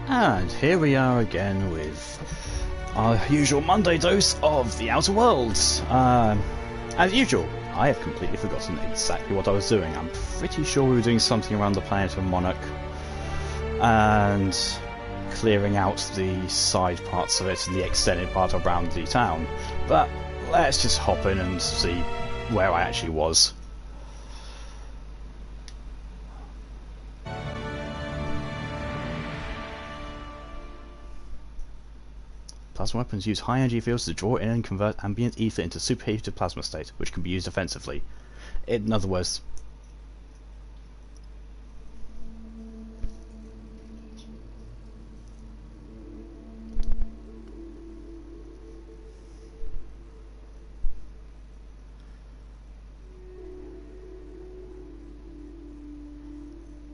And here we are again with our usual Monday dose of the Outer Worlds. As usual, I have completely forgotten exactly what I was doing. I'm pretty sure we were doing something around the planet of Monarch and clearing out the side parts of it and the extended part around the town. But let's just hop in and see where I actually was. Plasma weapons use high energy fields to draw in and convert ambient ether into superheated plasma state, which can be used offensively. In other words,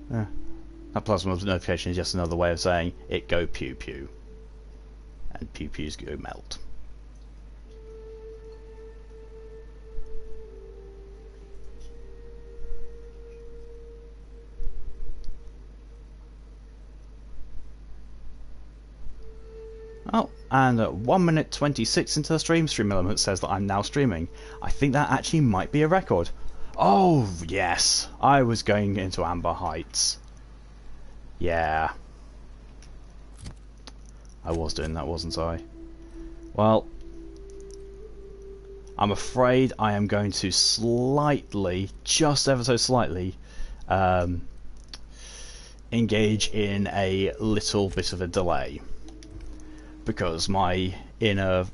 that plasma notification is just another way of saying it go pew pew. And pew pews go melt. Oh, and at 1 minute 26 into the stream element says that I'm now streaming. I think that actually might be a record. Oh, yes. I was going into Amber Heights. Yeah. I was doing that, wasn't I? Well, I'm afraid I am going to slightly, just ever so slightly, engage in a little bit of a delay. Because my inner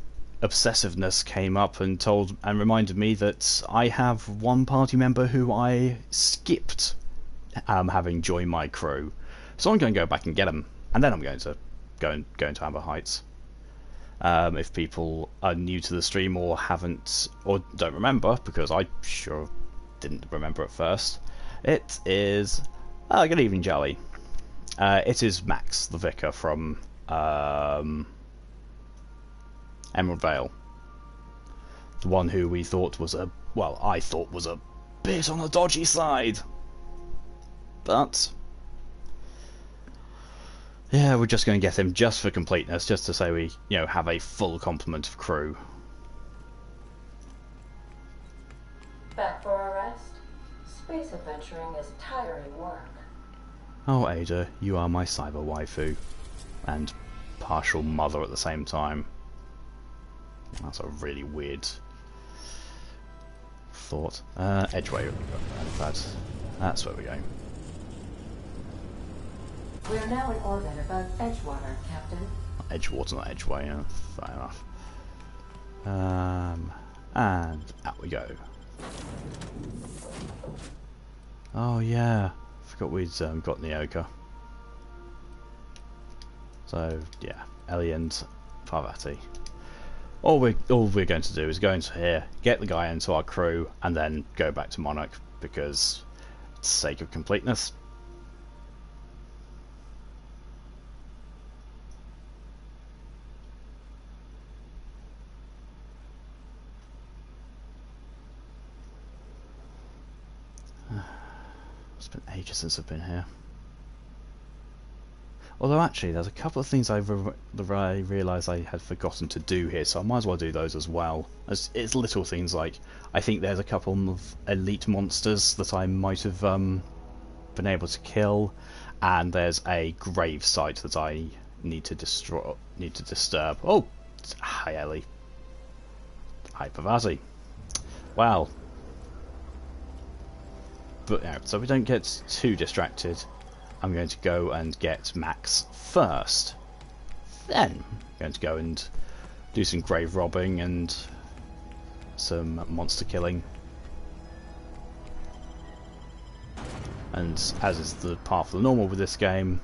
obsessiveness came up and reminded me that I have one party member who I skipped having joined my crew. So I'm going to go back and get him, and then I'm going to go into Amber Heights. If people are new to the stream or haven't or don't remember, because I sure didn't remember at first, it is good evening, Jolly. It is Max, the vicar from Emerald Vale, the one who we thought was I thought was a bit on the dodgy side, but yeah, we're just going to get him just for completeness, just to say we, have a full complement of crew. Back for a rest? Space adventuring is tiring work. Oh, Ada, you are my cyber waifu, and partial mother at the same time. That's a really weird thought. Edgeway, in fact, that's where we're going. We are now in orbit above Edgewater, Captain. Edgewater, not Edgeway, yeah, fair enough. And out we go. Oh yeah, forgot we'd got Nyoka. So yeah, Ellie and Parvati. All we're going to do is go into here, get the guy into our crew, and then go back to Monarch because, for the sake of completeness. It's been ages since I've been here. Although actually, there's a couple of things I realised I had forgotten to do here, so I might as well do those as well. It's little things like, I think there's a couple of elite monsters that I might have been able to kill, and there's a grave site that I need to disturb. Oh, hi Ellie. Hi Pavazzi. Well, but yeah, so we don't get too distracted, I'm going to go and get Max first. Then I'm going to go and do some grave robbing and some monster killing. And as is the part of the normal with this game,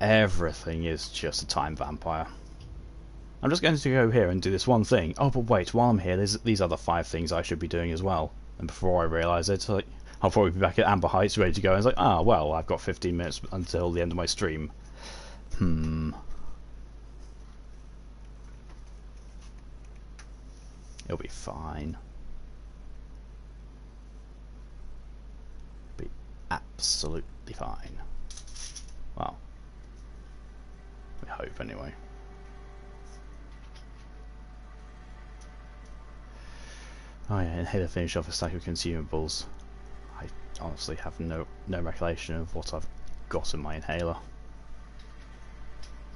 everything is just a time vampire. I'm just going to go here and do this one thing. Oh, but wait, while I'm here, there's these other 5 things I should be doing as well. And before I realise it, I'll probably be back at Amber Heights ready to go. And it's like, well, I've got 15 minutes until the end of my stream. It'll be fine. Be absolutely fine. Well, I hope, anyway. Oh yeah, inhaler finish off a stack of consumables. I honestly have no recollection of what I've got in my inhaler.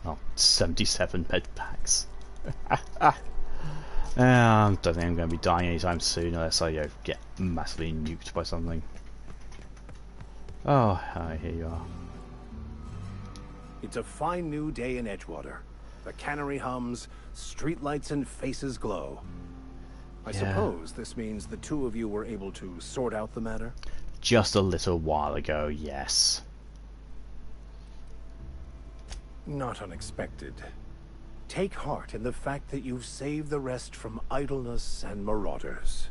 Oh, 77 med packs. I don't think I'm going to be dying anytime soon unless I get massively nuked by something. Oh, hi, here you are. It's a fine new day in Edgewater. The cannery hums, streetlights and faces glow. I suppose this means the two of you were able to sort out the matter? Just a little while ago, yes. Not unexpected. Take heart in the fact that you've saved the rest from idleness and marauders.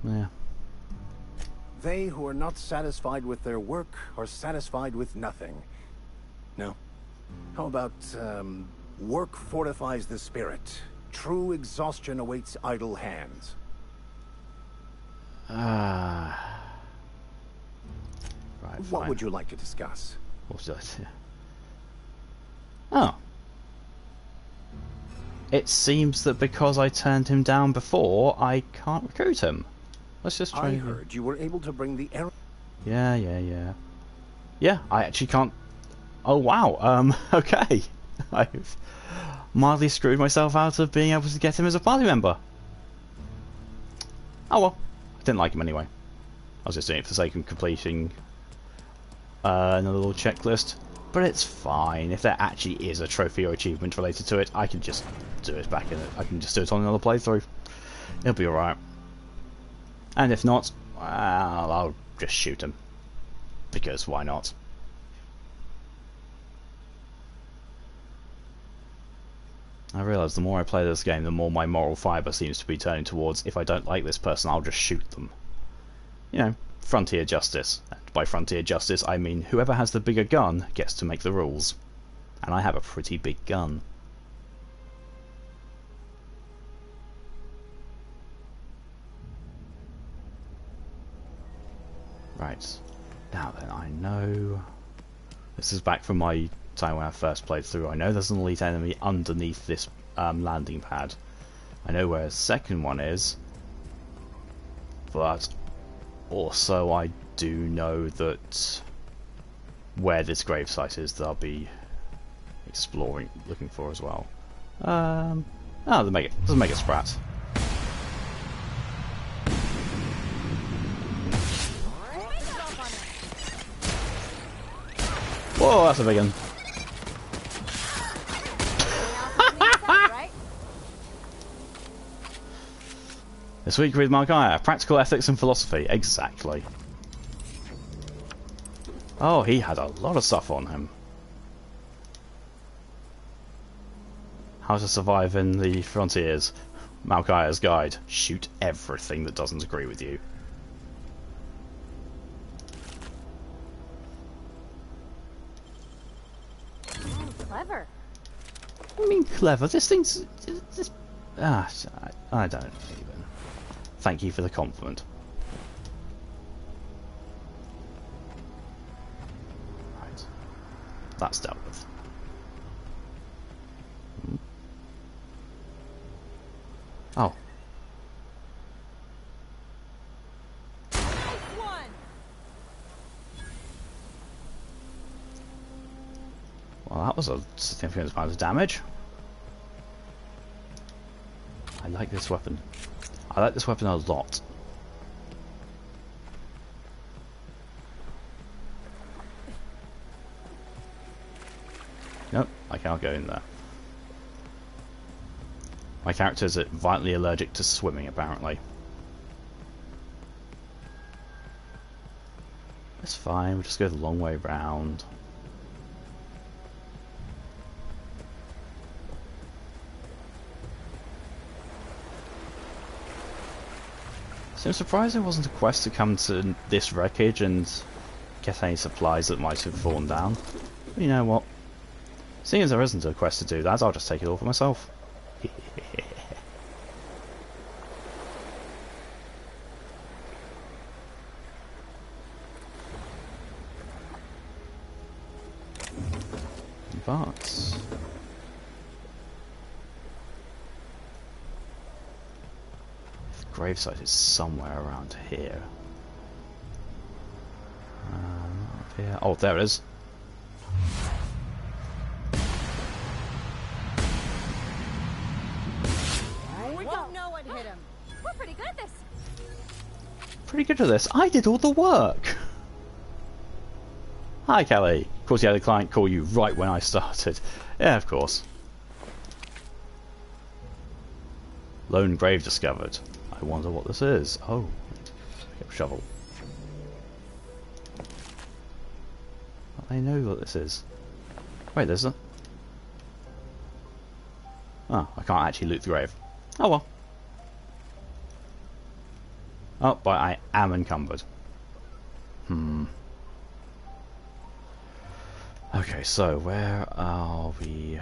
Yeah. They who are not satisfied with their work are satisfied with nothing. No. How about, work fortifies the spirit. True exhaustion awaits idle hands. Right, What fine. would you like to discuss? What's that? Oh. It seems that because I turned him down before, I can't recruit him. Let's just try. I heard you were able to bring the errand. Yeah. Yeah, I actually can't. Oh wow. Okay. I've mildly screwed myself out of being able to get him as a party member. Oh well. I didn't like him anyway. I was just doing it for the sake of completing another little checklist. But it's fine. If there actually is a trophy or achievement related to it, I can just do it back in it. I can just do it on another playthrough. It'll be alright. And if not, well, I'll just shoot him. Because why not? I realise the more I play this game, the more my moral fibre seems to be turning towards, if I don't like this person, I'll just shoot them. You know, frontier justice. And by frontier justice, I mean whoever has the bigger gun gets to make the rules. And I have a pretty big gun. Right. Now then, I know... This is back from my time when I first played through. I know there's an elite enemy underneath this landing pad. I know where the second one is. But also I do know that where this gravesite is that I'll be exploring, looking for as well. There's a mega sprat. Whoa, that's a big one. This week with Mark practical ethics and philosophy. Exactly. Oh, he had a lot of stuff on him. How to survive in the frontiers. Malkaya's guide. Shoot everything that doesn't agree with you. Clever. I mean, clever. This thing's... I don't even. Thank you for the compliment. Right. That's dealt with. Oh. Well, that was a significant amount of damage. I like this weapon. I like this weapon a lot. Nope, I can't go in there. My character is violently allergic to swimming, apparently. It's fine, we'll just go the long way round. So I'm surprised there wasn't a quest to come to this wreckage and get any supplies that might have fallen down. But you know what? Seeing as there isn't a quest to do that, I'll just take it all for myself. parts. The gravesite is somewhere around here. Up here. Oh, there it is. We don't know what hit him. We're pretty good at this. Pretty good at this. I did all the work. Hi, Kelly. Of course, you had a client call you right when I started. Yeah, of course. Lone grave discovered. I wonder what this is. Oh, pick up shovel. I know what this is. Wait, there's a... Oh, I can't actually loot the grave. Oh well. Oh, but I am encumbered. Okay, so where are we?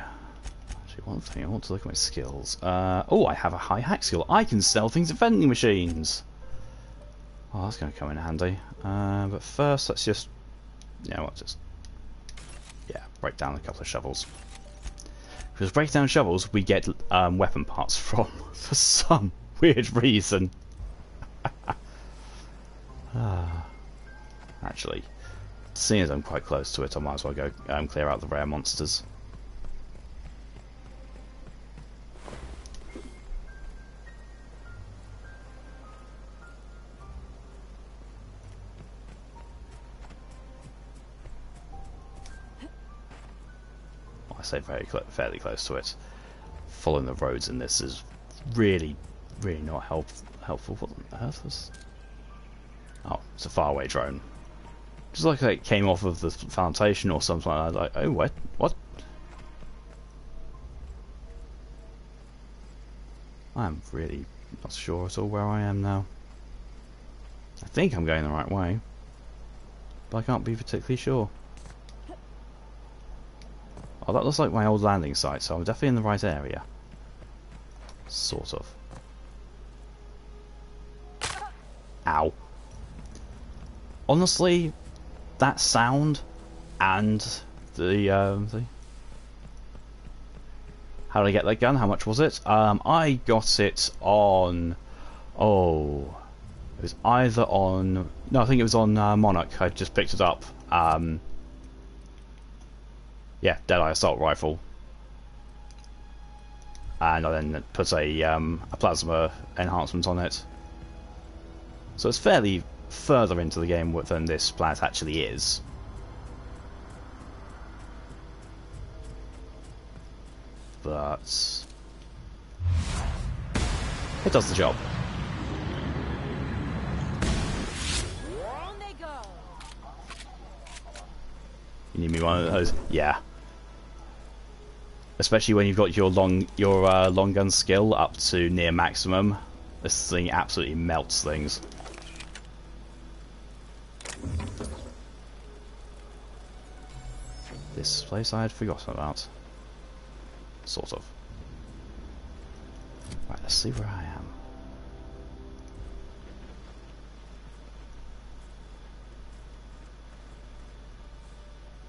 Actually, one thing, I want to look at my skills. Oh, I have a high hack skill. I can sell things at vending machines. Oh, that's going to come in handy. But first, let's just... You know what, just... Yeah, break down a couple of shovels. Because break down shovels, we get weapon parts from, for some weird reason. Actually, seeing as I'm quite close to it, I might as well go clear out the rare monsters. I say fairly close to it. Following the roads in this is really not helpful. What on earth was... Oh, it's a faraway drone. Just like it came off of the foundation or something like that. Like, oh, what? I'm really not sure at all where I am now. I think I'm going the right way, but I can't be particularly sure. Oh, that looks like my old landing site, so I'm definitely in the right area. Sort of. Ow. Honestly, that sound and the how did I get that gun? How much was it? I got it on... Oh... It was either on... No, I think it was on Monarch. I just picked it up. Yeah, Deadeye Assault Rifle. And I then put a plasma enhancement on it. So it's fairly further into the game than this planet actually is. But it does the job. On they go. You need me one of those? Yeah. Especially when you've got your long gun skill up to near maximum. This thing absolutely melts things. This place I had forgotten about. Sort of. Right, let's see where I am.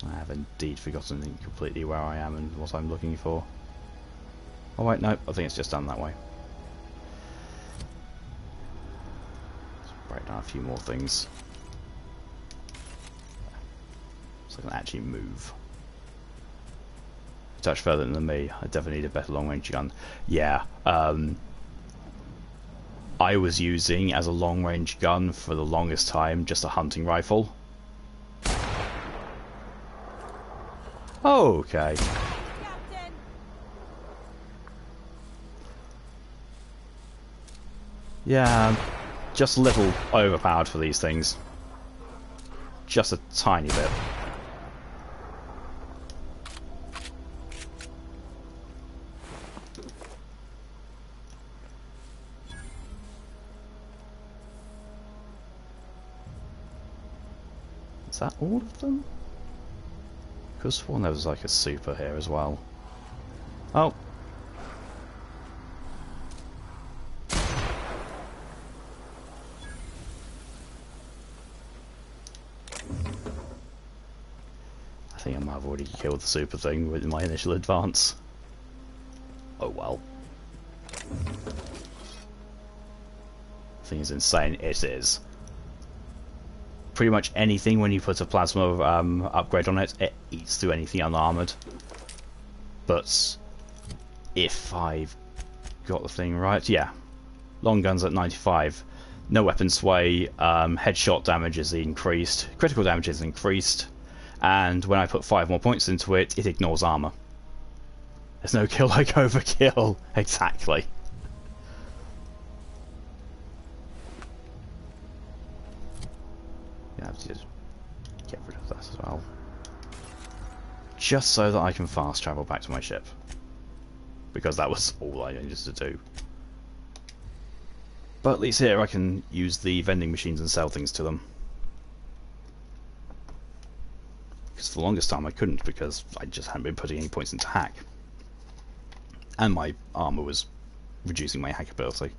I have indeed forgotten completely where I am and what I'm looking for. Oh wait, no, I think it's just down that way. Let's break down a few more things. So I can actually move. A touch further than me. I definitely need a better long range gun. Yeah, I was using as a long range gun for the longest time just a hunting rifle. Okay. Captain. Yeah, just a little overpowered for these things. Just a tiny bit. Is that all of them? Could have sworn there was like a super here as well. Oh. I think I might have already killed the super thing with my initial advance. Oh well. The thing is insane. It is. Pretty much anything when you put a plasma upgrade on it, it eats through anything unarmored. But if I've got the thing right, yeah. Long guns at 95. No weapon sway, headshot damage is increased, critical damage is increased, and when I put 5 more points into it, it ignores armor. There's no kill like overkill. Exactly. Yeah, I have to just get rid of that as well. Just so that I can fast travel back to my ship. Because that was all I needed to do. But at least here I can use the vending machines and sell things to them. Because for the longest time I couldn't, because I just hadn't been putting any points into hack. And my armor was reducing my hack ability.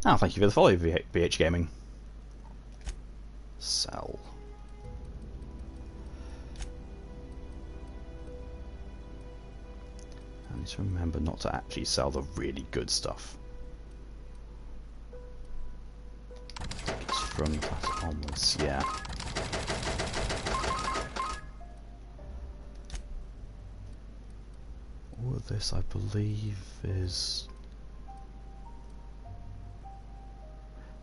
Oh, thank you for the follow, VH Gaming. Sell. I need to remember not to actually sell the really good stuff. It's from that onwards, yeah. All of this, I believe, is...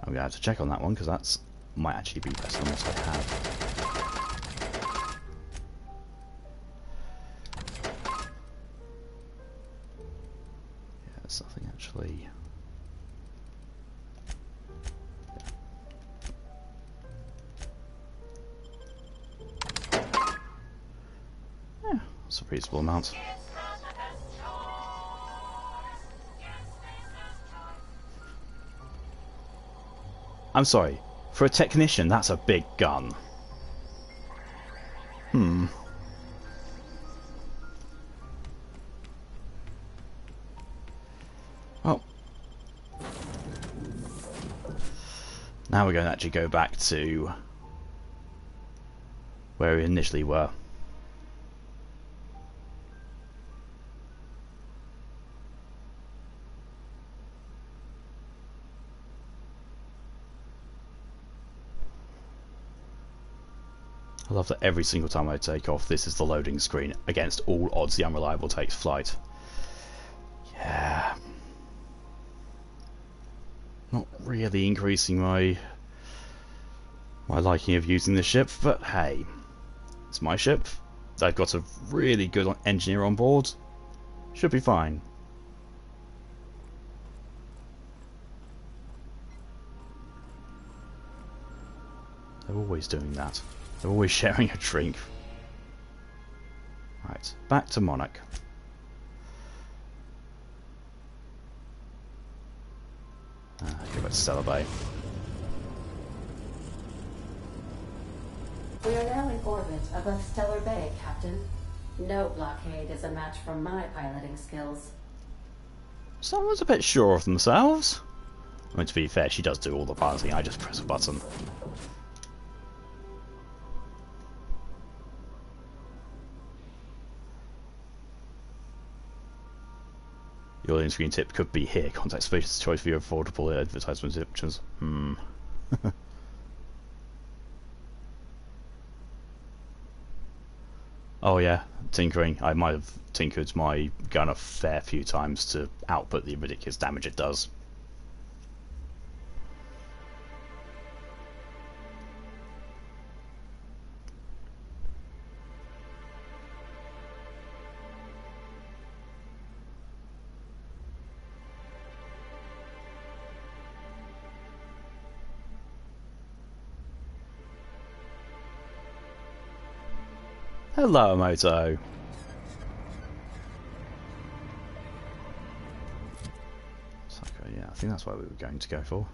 I'm going to have to check on that one, because that might actually be better than what I have. Yeah, there's nothing actually... Yeah, it's a reasonable amount. I'm sorry, for a technician, that's a big gun. Well, now we're going to actually go back to where we initially were. I love that every single time I take off, this is the loading screen. Against all odds, the unreliable takes flight. Yeah. Not really increasing my liking of using the ship, but hey, it's my ship. I've got a really good engineer on board. Should be fine. They're always doing that. They're always sharing a drink. Right, back to Monarch. Go back to Stellar Bay. We are now in orbit above Stellar Bay, Captain. No blockade is a match for my piloting skills. Someone's a bit sure of themselves. I mean, to be fair, she does do all the piloting, I just press a button. Your in-screen tip could be here. Contact Space's choice for your affordable advertisement options. Oh yeah, tinkering. I might have tinkered my gun a fair few times to output the ridiculous damage it does. Hello, Moto. I think that's what we were going to go for.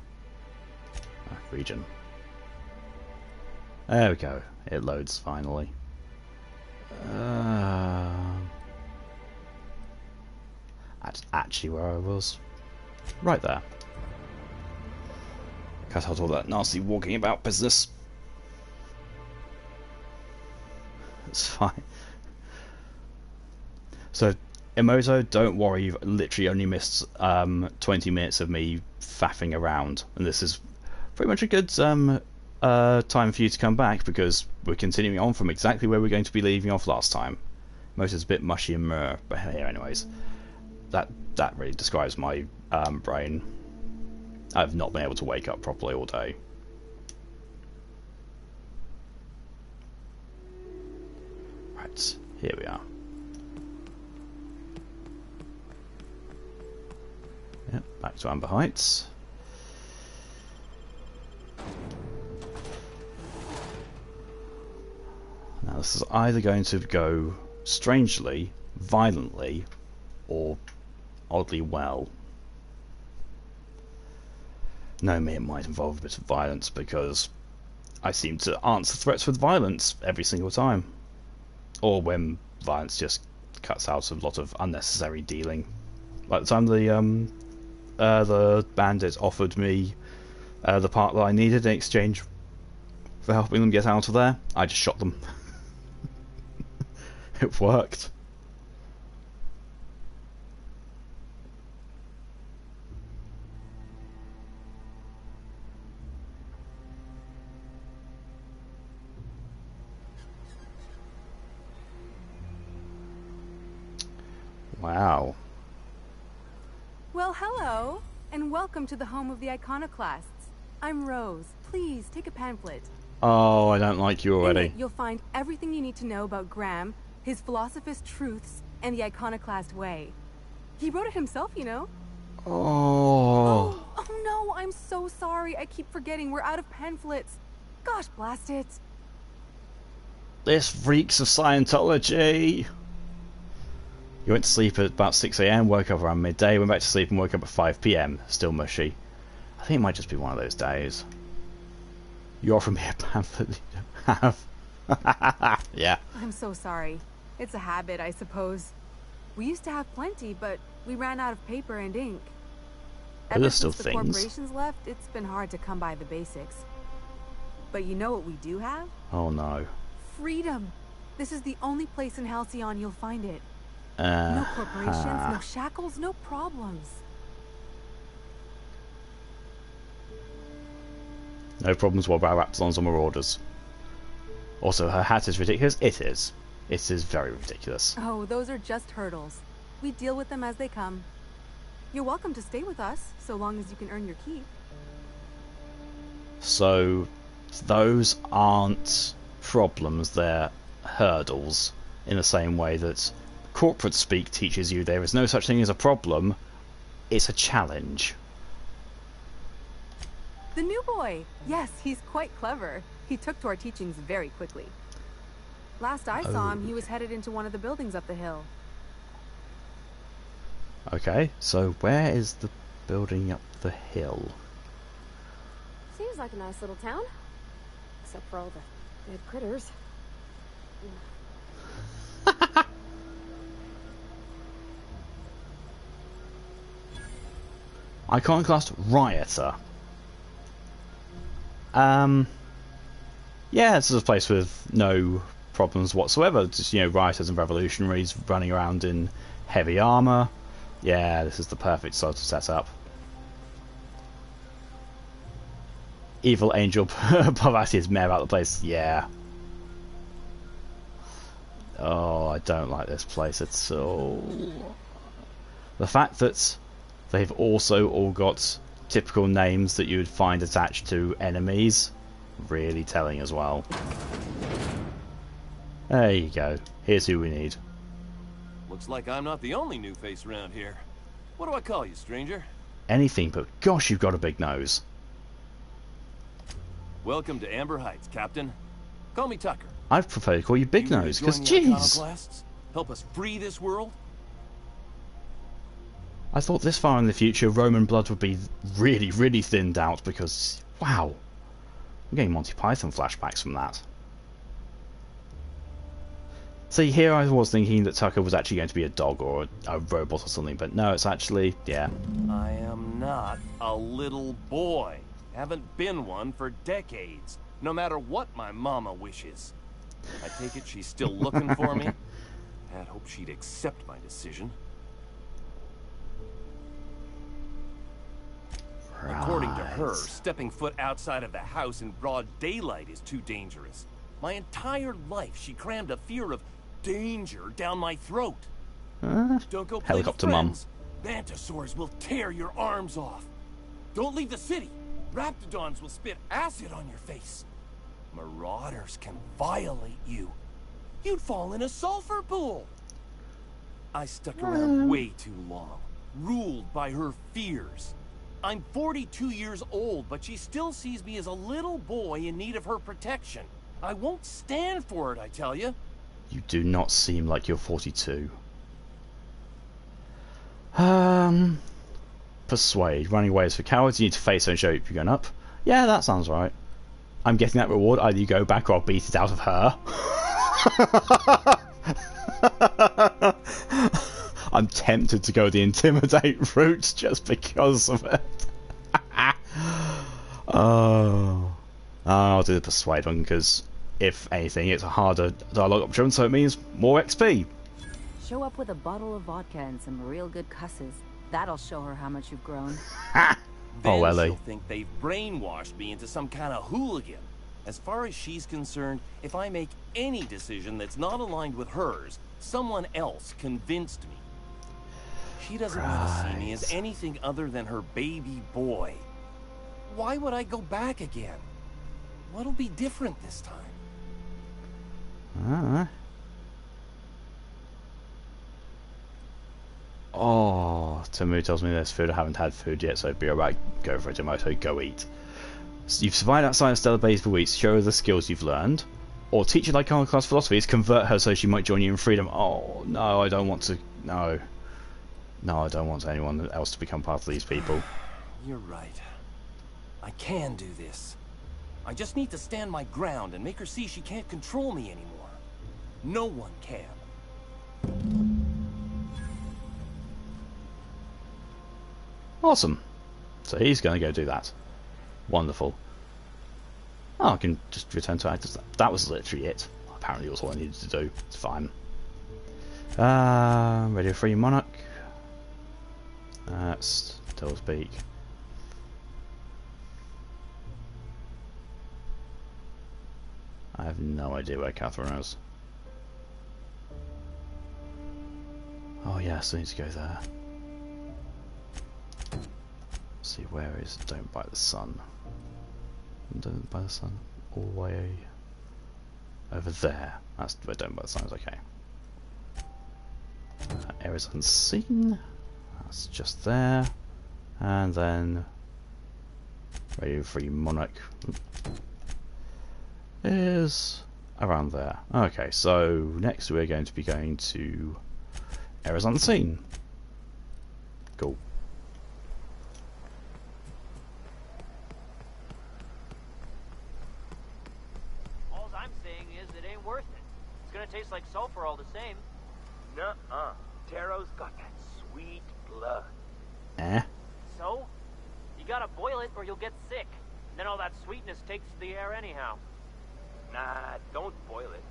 Region. There we go. It loads finally. That's actually where I was. Right there. Cut out all that nasty walking about business. It's fine. So, Emoto, don't worry, you've literally only missed 20 minutes of me faffing around. And this is pretty much a good time for you to come back, because we're continuing on from exactly where we're going to be leaving off last time. Emoto's a bit mushy and meh, but here anyways. That really describes my brain. I've not been able to wake up properly all day. Right, here we are. Yep, back to Amber Heights. Now this is either going to go strangely, violently, or oddly well. No, me, it might involve a bit of violence, because I seem to answer threats with violence every single time. Or when violence just cuts out a lot of unnecessary dealing. Like the time the bandits offered me the part that I needed in exchange for helping them get out of there, I just shot them. It worked. Wow. Well, hello, and welcome to the home of the Iconoclasts. I'm Rose. Please take a pamphlet. Oh, I don't like you already. In it, you'll find everything you need to know about Graham, his philosophist truths, and the Iconoclast way. He wrote it himself, you know. Oh. Oh no, I'm so sorry. I keep forgetting we're out of pamphlets. Gosh, blast it. This reeks of Scientology. You went to sleep at about 6 AM, woke up around midday, went back to sleep and woke up at 5 PM. Still mushy. I think it might just be one of those days. You offer me a pamphlet that you don't have. Yeah. I'm so sorry. It's a habit, I suppose. We used to have plenty, but we ran out of paper and ink. But there's still Since the things. corporations left, it's been hard to come by the basics. But you know what we do have? Oh no. Freedom. This is the only place in Halcyon you'll find it. No corporations, no shackles, no problems. No problems while Raptor's on orders. Also, her hat is ridiculous. It is. It is very ridiculous. Oh, those are just hurdles. We deal with them as they come. You're welcome to stay with us, so long as you can earn your keep. So, those aren't problems, they're hurdles, in the same way that corporate speak teaches you there is no such thing as a problem, it's a challenge. The new boy! Yes, he's quite clever. He took to our teachings very quickly. Last I saw him, he was headed into one of the buildings up the hill. Okay, so where is the building up the hill? Seems like a nice little town. Except for all the dead critters. Iconoclast Rioter. Yeah, this is a place with no problems whatsoever. Just, you know, rioters and revolutionaries running around in heavy armor. Yeah, this is the perfect sort of setup. Evil Angel Pavati is meh about the place. Yeah. Oh, I don't like this place at all. The fact that they've also all got typical names that you would find attached to enemies, really telling as well. There you go. Here's who we need. Looks like I'm not the only new face around here. What do I call you, stranger? Anything but gosh, you've got a big nose. Welcome to Amber Heights, Captain. Call me Tucker. I'd prefer to call you Big You here to Nose, because join the jeez. Iconoclasts? Help us free this world? I thought this far in the future Roman blood would be really, really thinned out because, wow, I'm getting Monty Python flashbacks from that. See, here I was thinking that Tucker was actually going to be a dog or a robot or something, but no, it's actually, yeah. I am not a little boy. Haven't been one for decades, no matter what my mama wishes. I take it she's still looking for me? I'd hope she'd accept my decision. Right. According to her, stepping foot outside of the house in broad daylight is too dangerous. My entire life, she crammed a fear of danger down my throat. Don't go play Helicopter with mum. friends. Mantisaurs will tear your arms off. Don't leave the city. Raptidons will spit acid on your face. Marauders can violate you. You'd fall in a sulfur pool. I stuck around way too long, ruled by her fears. I'm 42 years old, but she still sees me as a little boy in need of her protection. I won't stand for it, I tell you. You do not seem like you're 42. Persuade. Running away is for cowards. You need to face her and show you're going up. Yeah, that sounds right. I'm getting that reward. Either you go back or I'll beat it out of her. I'm tempted to go the intimidate route just because of it. Oh, I'll do the persuade one because if anything, it's a harder dialogue option, so it means more XP. Show up with a bottle of vodka and some real good cusses. That'll show her how much you've grown. Ha! Then Oh, Ellie. she'll think they've brainwashed me into some kind of hooligan. As far as she's concerned, if I make any decision that's not aligned with hers, someone else convinced me. She doesn't want to see me as anything other than her baby boy. Why would I go back again? What'll be different this time? Oh, Tamu tells me there's food. I haven't had food yet, so be alright. Go for it, Tomoto. Go eat. So you've survived outside of Stellar Base for weeks. Show her the skills you've learned. Or teach her like class philosophies. Convert her so she might join you in freedom. Oh, no, I don't want to. No. No, I don't want anyone else to become part of these people. You're right. I can do this. I just need to stand my ground and make her see she can't control me anymore. No one can. Awesome. So he's going to go do that. Wonderful. Oh, I can just return to actors. That was literally it. Apparently it was all I needed to do. It's fine. Radio Free Monarch. Still speak. I have no idea where Catherine is. Oh yeah, I still need to go there. Let's see, where is Don't Bite the Sun? Don't Bite the Sun? All the way over there. That's where Don't Bite the Sun is, okay. Areas Unseen. That's just there. And then Radio Free Monarch is around there. Okay, so next we're going to be going to Errands Unseen. Cool. All I'm saying is it ain't worth it. It's gonna taste like sulfur all the same. Nuh-uh. Taro's got that sweet blood. Eh? So? You gotta boil it or you'll get sick. Then all that sweetness takes to the air anyhow. Nah, don't boil it.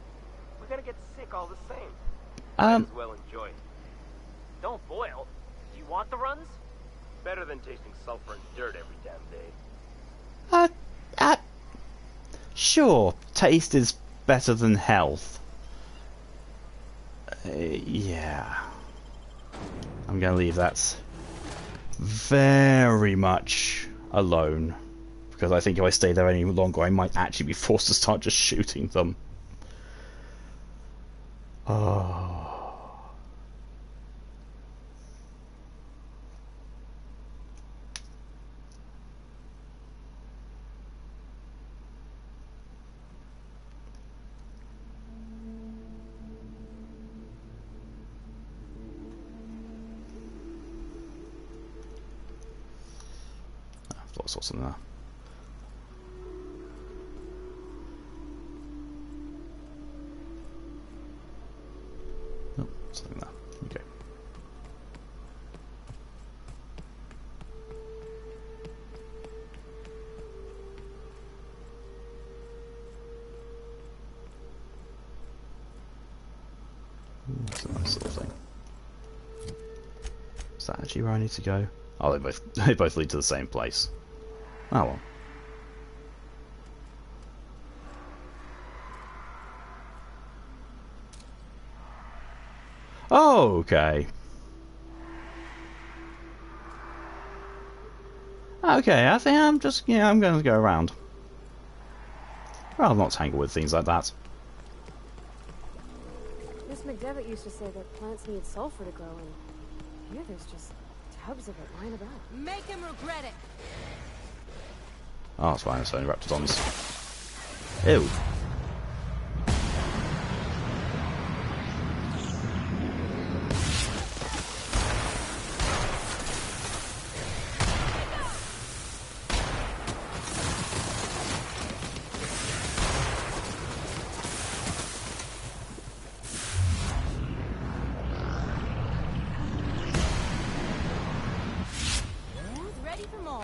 We're gonna get sick all the same. Might as well enjoy it. Don't boil. Do you want the runs? Better than tasting sulfur and dirt every damn day. Sure, taste is better than health. Yeah. I'm gonna leave that very much alone. Because I think if I stay there any longer, I might actually be forced to start just shooting them. Oh. saw something there. Oh, something there. Okay. Ooh, that's a nice little thing. Is that actually where I need to go? Oh, they both lead to the same place. Oh well. Oh, okay. Okay, I think I'm just, I'm going to go around. Rather not tangle with things like that. Miss McDevitt used to say that plants need sulfur to grow, and here there's just tubs of it lying about. Make him regret it. Oh, it's fine, it's only raptidons. Ew. Ready for more.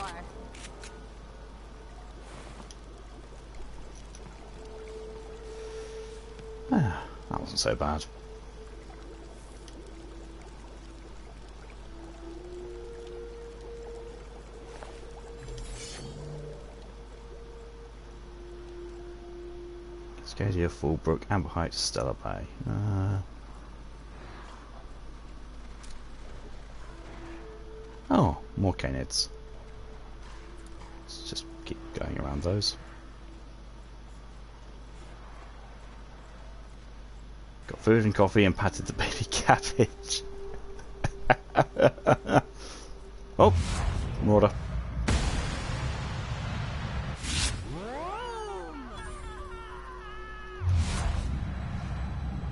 Ah, that wasn't so bad. Cascadia, Fallbrook, Amber Heights, Stellar Bay. Oh, more canids. Let's just keep going around those. Got food and coffee and patted the baby cabbage. Oh, Marauder.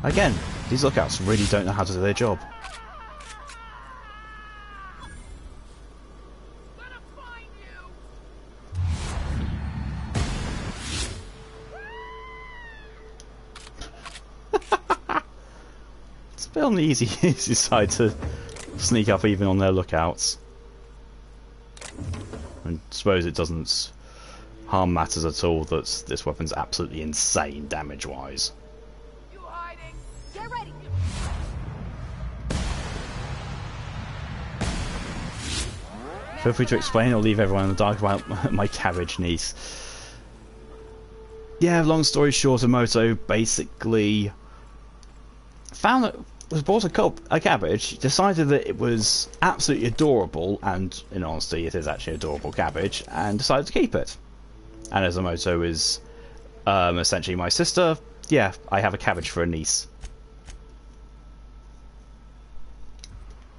Again, these lookouts really don't know how to do their job. It's a bit on the easy side to sneak up even on their lookouts. And I suppose it doesn't harm matters at all that this weapon's absolutely insane damage-wise. Get ready. Feel free to explain or leave everyone in the dark about my cabbage niece. Yeah, long story short, Emoto basically found that was bought a cabbage, decided that it was absolutely adorable, and in honesty it is actually adorable cabbage, and decided to keep it. And as Emoto is essentially my sister, yeah, I have a cabbage for a niece.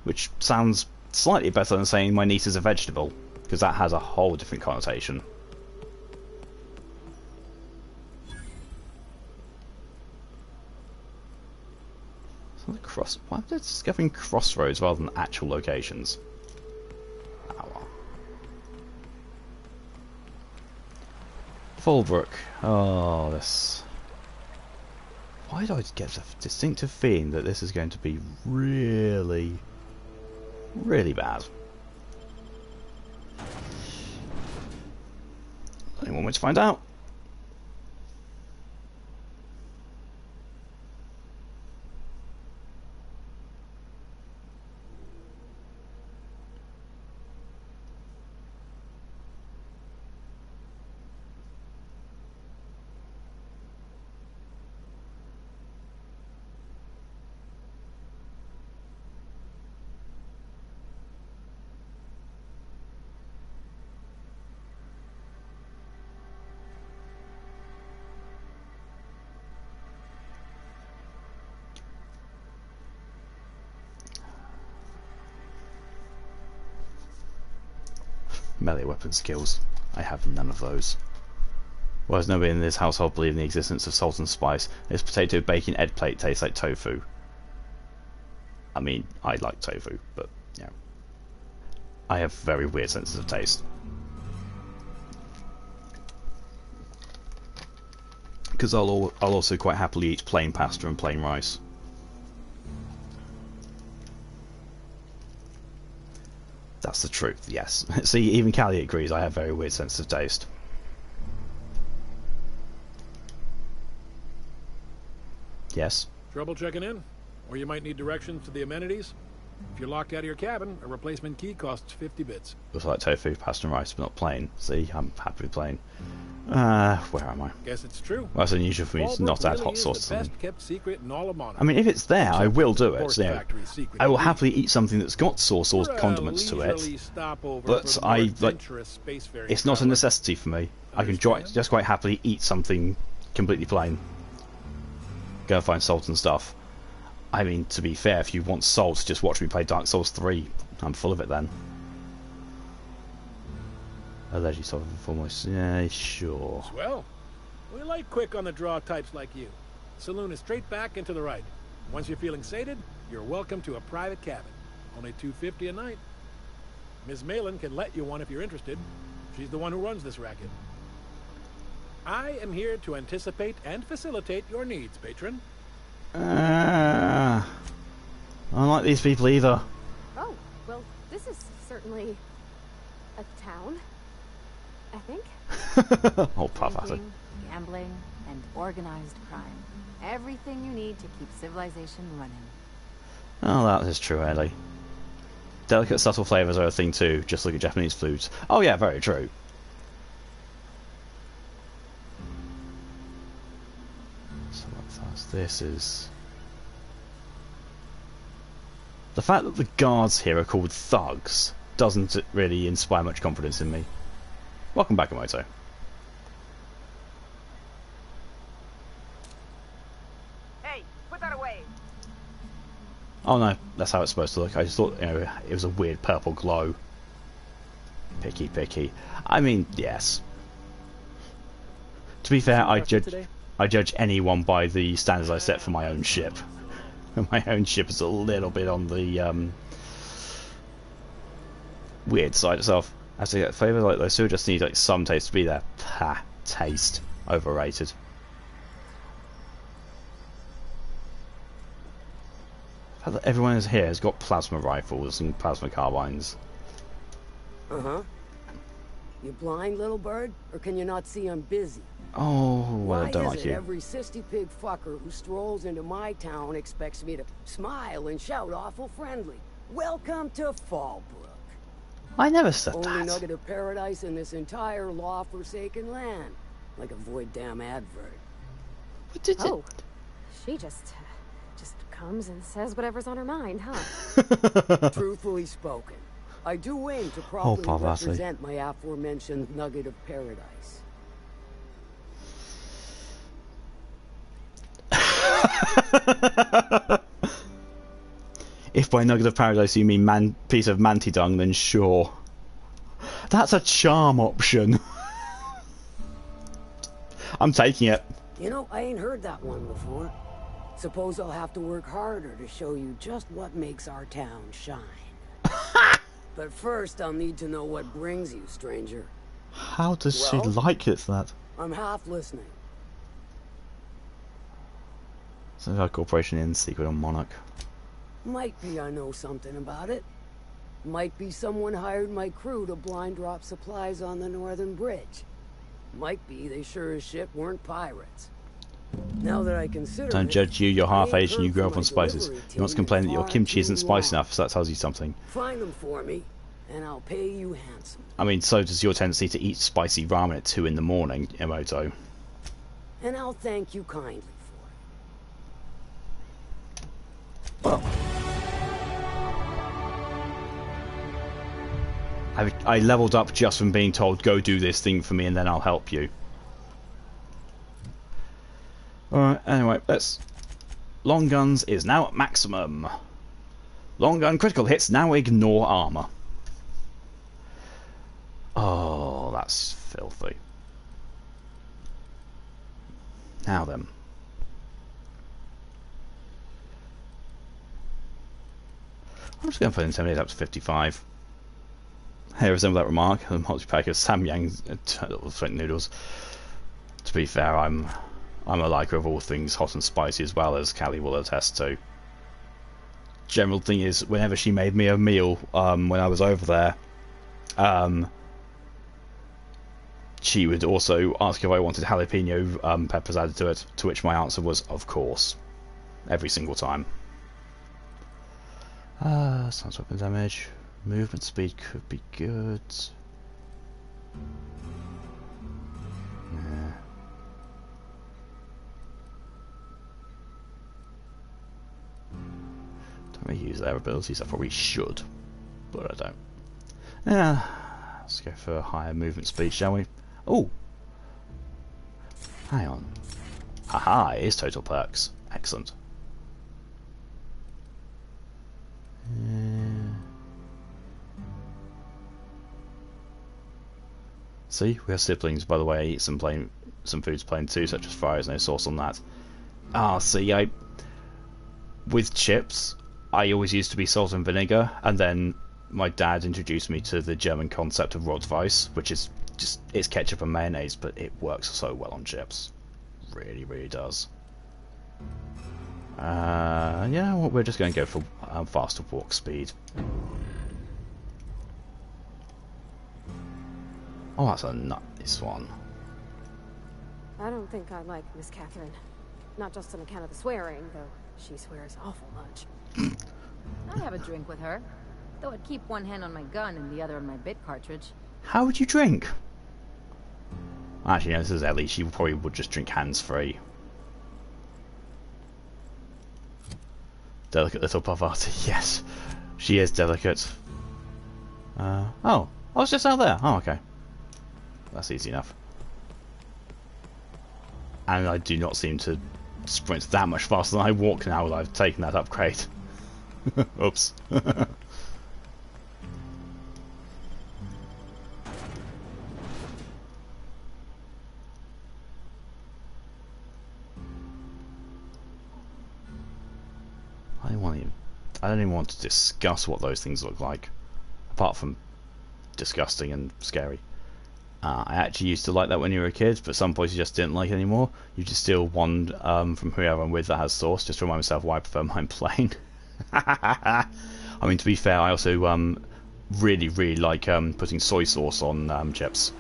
Which sounds slightly better than saying my niece is a vegetable, because that has a whole different connotation. So the why are they discovering crossroads rather than actual locations? Oh well. Fallbrook. Oh, this. Why do I get a distinctive feeling that this is going to be really bad? Only one way to find out. Melee weapon skills. I have none of those. Why does nobody in this household believe in the existence of salt and spice? This potato bacon egg plate tastes like tofu. I mean, I like tofu, but yeah. I have very weird senses of taste. because I'll also quite happily eat plain pasta and plain rice. That's the truth, yes. See, even Callie agrees I have very weird sense of taste. Yes? Trouble checking in? Or you might need directions to the amenities? If you're locked out of your cabin, a replacement key costs 50 bits. Looks like tofu, pasta and rice, but not plain. See, I'm happy with plain. Where am I? Guess it's true. Well, that's unusual for me to not add hot sauce to something. Best kept secret in all of Monarch. I mean, if it's there, I will do it. You know, I will happily eat something that's got sauce or condiments to it. But it's not a necessity for me. I can just quite happily eat something completely plain. Go find salt and stuff. I mean, to be fair, if you want salt, just watch me play Dark Souls 3. I'm full of it then. Allegedly solving foremost. Yeah, sure. Well, we like quick on the draw types like you. Saloon is straight back and to the right. Once you're feeling sated, you're welcome to a private cabin. Only $250 a night. Ms. Malin can let you one if you're interested. She's the one who runs this racket. I am here to anticipate and facilitate your needs, patron. I don't like these people either. Oh, well, this is certainly a town, I think. Oh, puff at it. Gambling, and organized crime. Everything you need to keep civilization running. Oh, that is true, Ellie. Delicate, subtle flavours are a thing too. Just look at Japanese foods. Oh yeah, very true. So this is... The fact that the guards here are called thugs doesn't really inspire much confidence in me. Welcome back, Emoto. Hey, put that away. Oh no, that's how it's supposed to look. I just thought, you know, it was a weird purple glow. Picky, picky. I mean, yes. To be fair, I judge anyone by the standards I set for my own ship. My own ship is a little bit on the weird side itself. As I get flavour like those two, just need like some taste to be there. Ha, taste overrated. The fact that everyone is here has got plasma rifles and plasma carbines. Uh-huh. You blind, little bird? Or can you not see I'm busy? Oh, well, I don't like you. Every sissy pig fucker who strolls into my town expects me to smile and shout awful friendly. Welcome to Fallbrook. I never said Only that. nugget of paradise in this entire law-forsaken land. Like a void damn advert. What did you... Oh, she just comes and says whatever's on her mind, huh? Truthfully spoken, I do aim to properly represent my aforementioned nugget of paradise. If by nugget of paradise you mean piece of manti dung, then sure. That's a charm option. I'm taking it. You know, I ain't heard that one before. Suppose I'll have to work harder to show you just what makes our town shine. But first, I'll need to know what brings you, stranger. How does she like it that? I'm half listening. So our corporation in secret on Monarch. Might be I know something about it. Might be someone hired my crew to blind drop supplies on the northern bridge. Might be they sure as shit weren't pirates. Now that I consider Don't judge you, you're half Asian, you grew up on spices. You once complained that your kimchi isn't spicy enough, so that tells you something. Find them for me, and I'll pay you handsome. I mean, so does your tendency to eat spicy ramen at 2 in the morning, Emoto. And I'll thank you kindly for it. I leveled up just from being told, go do this thing for me and then I'll help you. Alright, anyway, let's... Long guns is now at maximum. Long gun critical hits now ignore armor. Oh, that's filthy. Now then. I'm just going to put Intimidate up to 55. Hey, resemble that remark. The multi-pack of Samyang noodles. To be fair, I'm I'm a liker of all things hot and spicy, as well, as Callie will attest to. General thing is, whenever she made me a meal, when I was over there, she would also ask if I wanted jalapeno peppers added to it, to which my answer was, of course. Every single time. Sounds weapon damage. Movement speed could be good. Yeah. Don't really use their abilities, I probably should, but I don't. Yeah, let's go for higher movement speed, shall we? Oh! Hang on. Haha, it is total perks. Excellent. See, we have siblings, by the way. I eat some foods plain too, such as fries, no sauce on that. See, with chips, I always used to be salt and vinegar, and then my dad introduced me to the German concept of Rotzweiss, which is it's ketchup and mayonnaise, but it works so well on chips. Really, really does. Yeah, well, we're just going to go for faster walk speed. Oh, that's a nice one. I don't think I like Miss Catherine. Not just on account of the swearing, though she swears awful much. I'd have a drink with her, though I'd keep one hand on my gun and the other on my bit cartridge. How would you drink? Actually, no, this is Ellie. She probably would just drink hands-free. Delicate little Pavati. Yes, she is delicate. Oh, I was just out there. Oh, okay. That's easy enough. And I do not seem to sprint that much faster than I walk now that I've taken that upgrade. Oops. I don't even want to discuss what those things look like, apart from disgusting and scary. I actually used to like that when you were a kid, but some boys you just didn't like it anymore. You just steal one from whoever I'm with that has sauce, just to remind myself why I prefer mine plain. I mean, to be fair, I also really, really like putting soy sauce on chips.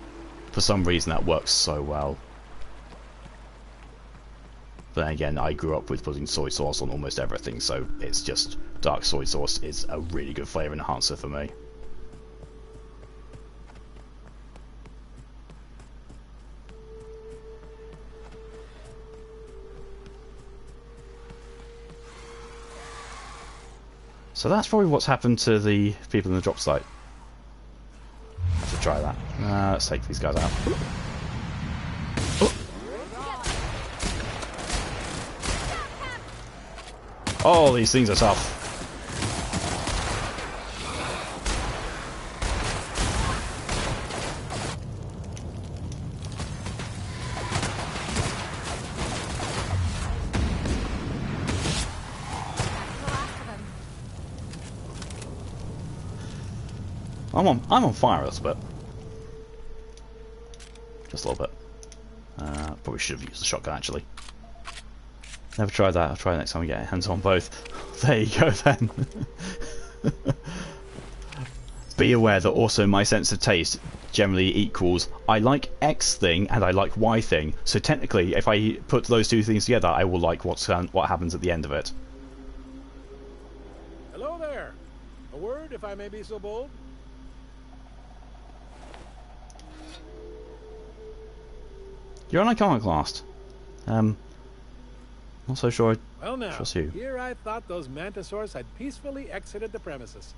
For some reason, that works so well. But then again, I grew up with putting soy sauce on almost everything, so it's just dark soy sauce is a really good flavour enhancer for me. So that's probably what's happened to the people in the drop site. I should try that. Let's take these guys out. Oh, these things are tough. I'm on fire a little bit. Just a little bit. Probably should have used the shotgun actually. Never tried that. I'll try it next time we get hands on both. There you go then. Be aware that also my sense of taste generally equals I like X thing and I like Y thing. So technically, if I put those two things together, I will like what happens at the end of it. Hello there. A word, if I may be so bold. You're an iconoclast. Not so sure Well now, trust you. here I thought those mantisaurs had peacefully exited the premises.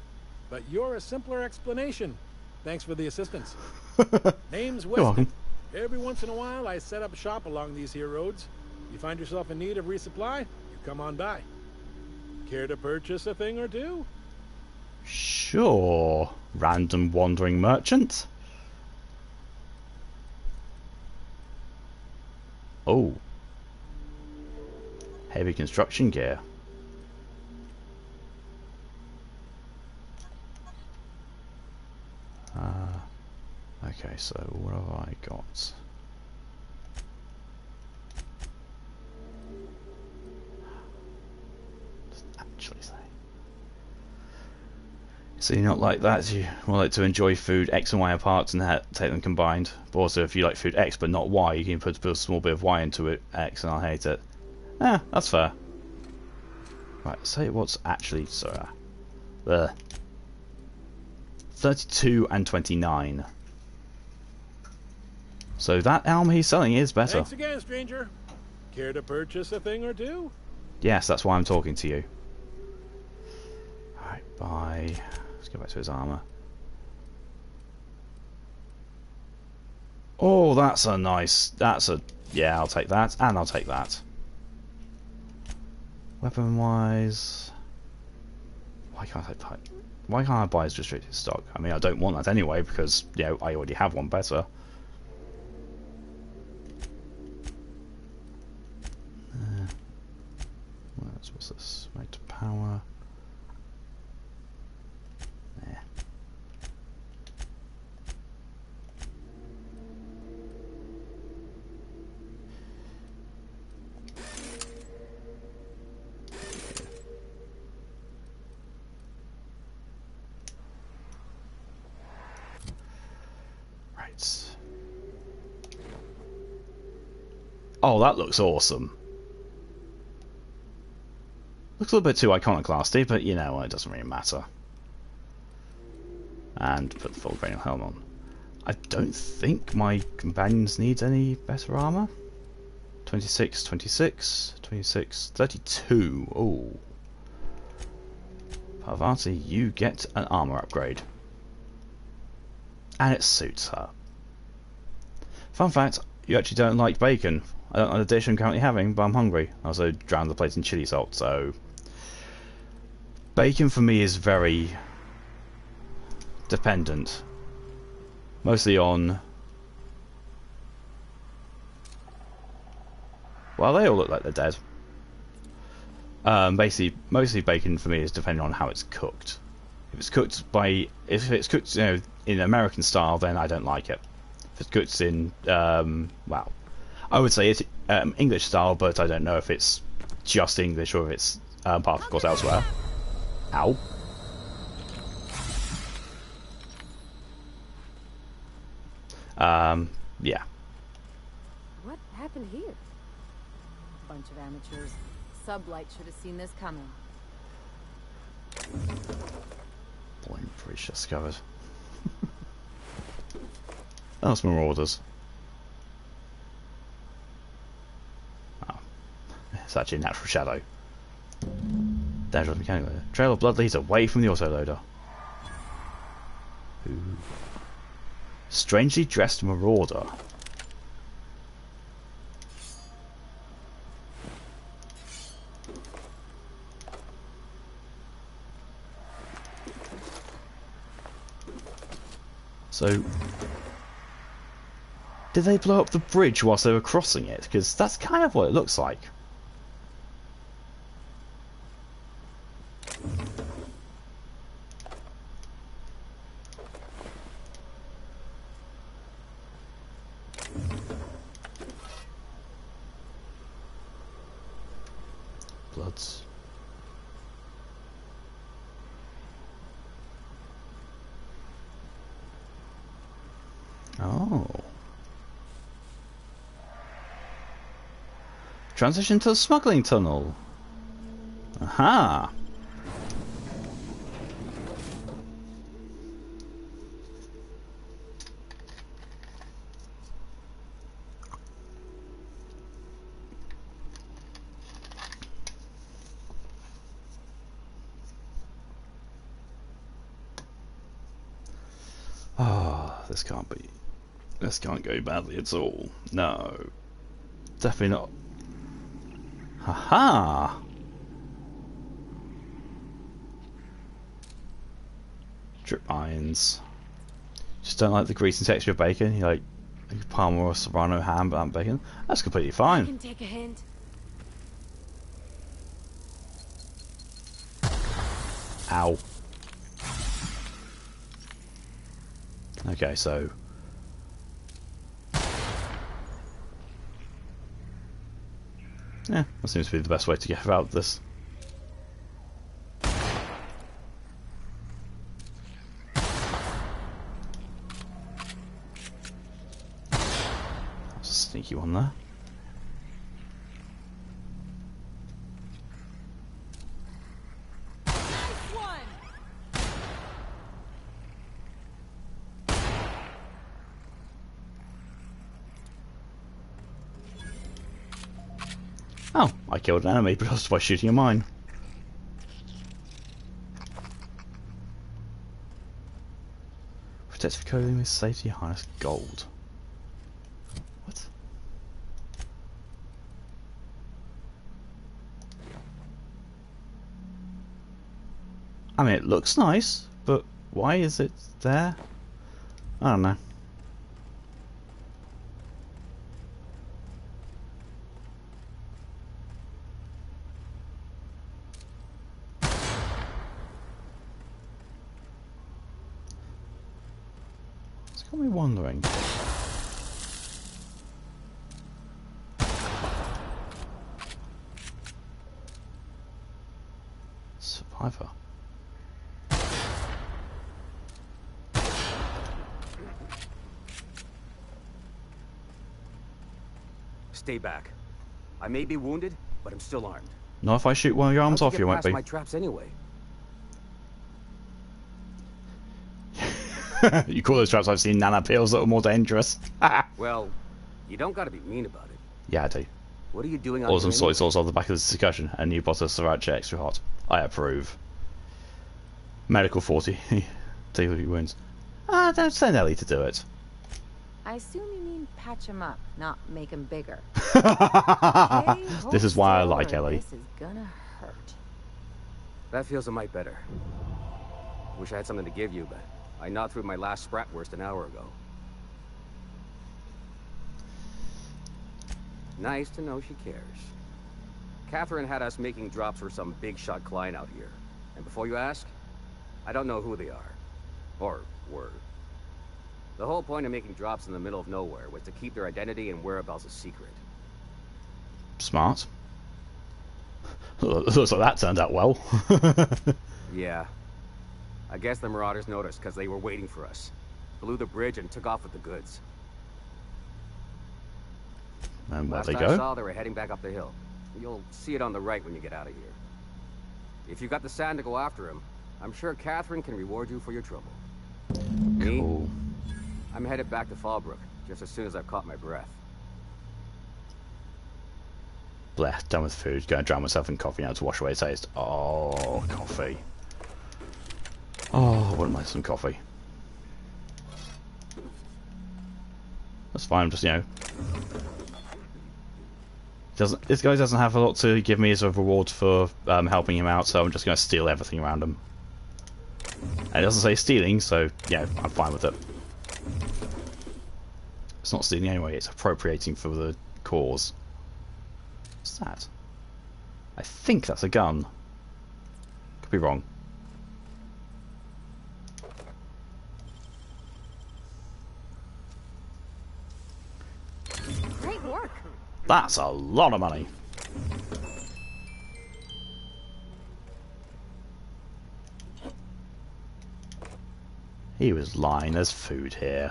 But you're a simpler explanation. Thanks for the assistance. Name's You're Winston. welcome. Every once in a while I set up shop along these here roads. You find yourself in need of resupply, you come on by. Care to purchase a thing or two? Sure. Random wandering merchant. Oh. Heavy construction gear. Okay, so what have I got? So you're not like that. You more like to enjoy food X and Y apart and take them combined. But also, if you like food X but not Y, you can put a small bit of Y into it X, and I'll hate it. That's fair. Right, say what's actually 32 and 29. So that armor he's selling is better. Thanks again, stranger. Care to purchase a thing or two? Yes, that's why I'm talking to you. Alright, bye. Let's go back to his armor. Oh, that's a nice... Yeah, I'll take that, and I'll take that. Weapon-wise... Why can't I buy his restricted stock? I mean, I don't want that anyway, because, you know, I already have one better. What's this? Right to power. There. Right. Oh, that looks awesome. Looks a little bit too iconoclasty, but you know, it doesn't really matter. And put the full cranial helm on. I don't think my companions need any better armor. 26, 26, 26, 32. Oh. Parvati, you get an armor upgrade. And it suits her. Fun fact, you actually don't like bacon. I don't know the dish I'm currently having, but I'm hungry. I also drowned the plate in chili salt, so... Bacon for me is very... dependent. Mostly on... Well, they all look like they're dead. Basically, mostly bacon for me is depending on how it's cooked. If it's cooked, you know, in American style, then I don't like it. If it's cooked in, well, I would say it's English style, but I don't know if it's just English or if it's part of course elsewhere. Ow. Yeah. What happened here? Bunch of amateurs. Sublight should have seen this coming. Blind breach discovered. That's Marauders. Oh. It's actually a natural shadow. Danger of the mechanical. Trail of blood leads away from the autoloader. Ooh. Strangely dressed Marauder. So, did they blow up the bridge whilst they were crossing it? Because that's kind of what it looks like. Bloods. Oh. Transition to the smuggling tunnel. Aha. Ah, this can't be. This can't go badly at all. No. Definitely not. Haha! Drip irons. Just don't like the grease and texture of bacon. You like Parma or Serrano ham, but bacon. That's completely I fine. can take a hint. Ow. Okay, so... yeah, that seems to be the best way to get about this. sneaky one there. Oh, I killed an enemy just by shooting a mine. Protective clothing with safety harness gold. What? I mean, it looks nice, but why is it there? I don't know. Got me wondering. Survivor. Stay back. I may be wounded, but I'm still armed. Not if I shoot one of your arms off, you won't be. My traps anyway. You call those traps? I've seen nana pills that are more dangerous. Well, you don't gotta be mean about it. Yeah, I do. What are you doing on Awesome soy sauce on the back of this discussion. A new bottle of sriracha extra hot. I approve. Medical 40. Take your wounds. Don't send Ellie to do it. I assume you mean patch him up, not make him bigger. This is why I like Ellie. This is gonna hurt. That feels a mite better. Wish I had something to give you, but I gnawed through my last Spratwurst an hour ago. Nice to know she cares. Catherine had us making drops for some big shot client out here. And before you ask, I don't know who they are. Or were. The whole point of making drops in the middle of nowhere was to keep their identity and whereabouts a secret. Smart. Looks like that turned out well. Yeah. I guess the Marauders noticed because they were waiting for us. Blew the bridge and took off with the goods. And where they Last go? I saw, they were heading back up the hill. You'll see it on the right when you get out of here. If you got the sand to go after him, I'm sure Catherine can reward you for your trouble. Cool. Me? I'm headed back to Fallbrook, just as soon as I've caught my breath. Bleh, done with food. Going to drown myself in coffee now to wash away the taste. Oh, coffee. Oh, I wouldn't mind some coffee. That's fine, just, you know. This guy doesn't have a lot to give me as a reward for helping him out, so I'm just going to steal everything around him. And it doesn't say stealing, so, yeah, I'm fine with it. It's not stealing anyway, it's appropriating for the cause. What's that? I think that's a gun. Could be wrong. Great work. That's a lot of money. He was lying, there's food here.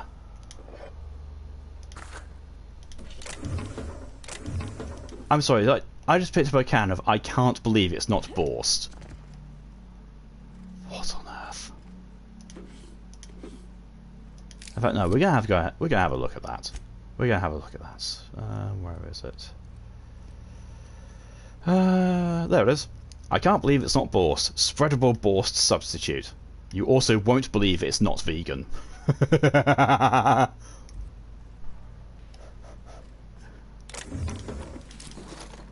I'm sorry, I just picked up a can of I can't believe it's not Borst. What on earth? In fact, no, we're gonna have a look at that. We're gonna have a look at that. Where is it? There it is. I can't believe it's not Borst. Spreadable Borst substitute. You also won't believe it's not vegan.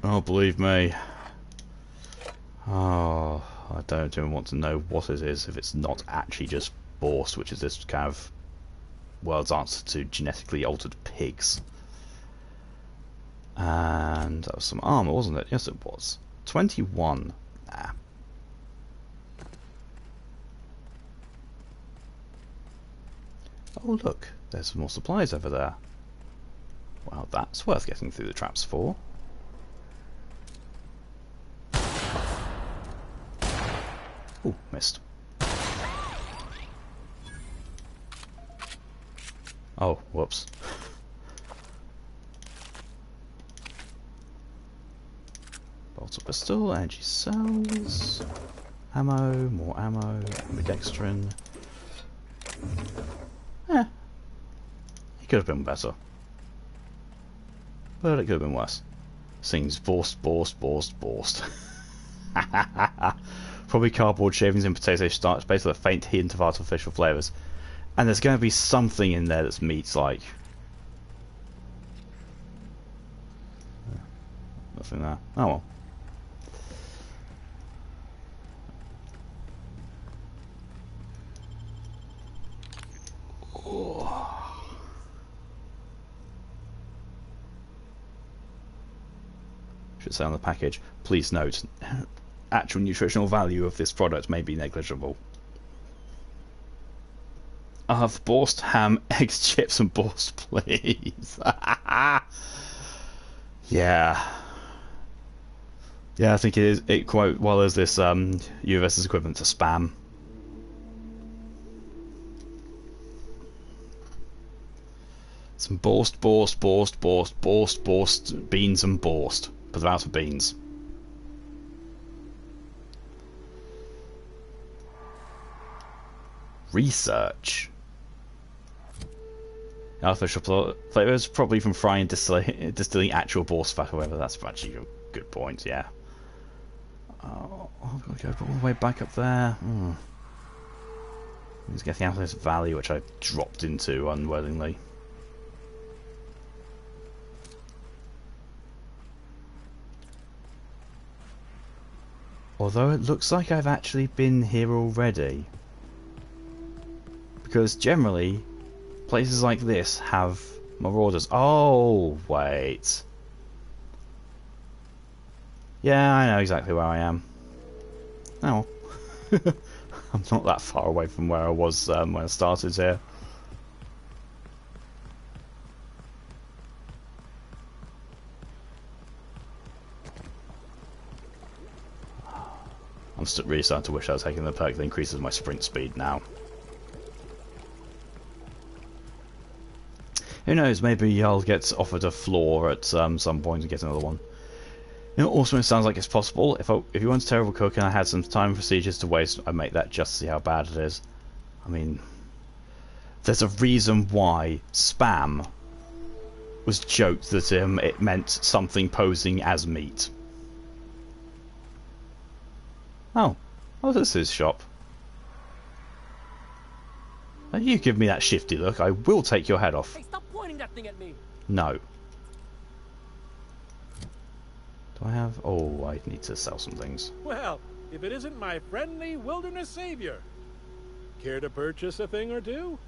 Oh, believe me. Oh, I don't even want to know what it is if it's not actually just Borst, which is this kind of world's answer to genetically altered pigs. And that was some armor, wasn't it? Yes, it was. 21. Nah. Oh, look, there's some more supplies over there. Well, that's worth getting through the traps for. Ooh, missed. Oh, whoops. Auto pistol, energy cells, ammo, more ammo, ambidextrine. It could have been better. But it could have been worse. Things Borst. Probably cardboard shavings and potato starch based with a faint hint of artificial flavours. And there's going to be something in there that's meat-like. Nothing there. Oh well. Should say on the package, please note, actual nutritional value of this product may be negligible. I'll have Borst, ham, eggs, chips and Borst, please. Yeah. Yeah, I think it is. It quite well as this UFS is equivalent to spam. Some Borst, beans and Borst. But they're out of beans. Research. Artificial flavors, probably from frying and distilling actual Borst fat, however. That's actually a good point, yeah. Oh, I've got to go all the way back up there. He's getting out of this valley, which I dropped into unwillingly. Although it looks like I've actually been here already. Because generally, places like this have marauders. Oh, wait. Yeah, I know exactly where I am. Oh. I'm not that far away from where I was when I started here. I'm really starting to wish I was taking the perk that increases my sprint speed now. Who knows, maybe I'll get offered a floor at some point and get another one. You know, also it sounds like it's possible. If you weren't a terrible cook and I had some time and procedures to waste, I'd make that just to see how bad it is. I mean, there's a reason why spam was joked that it meant something posing as meat. Oh, this is his shop. Now you give me that shifty look, I will take your head off. Hey, stop pointing that thing at me. No. Do I have... Oh, I need to sell some things. Well, if it isn't my friendly wilderness savior. Care to purchase a thing or two?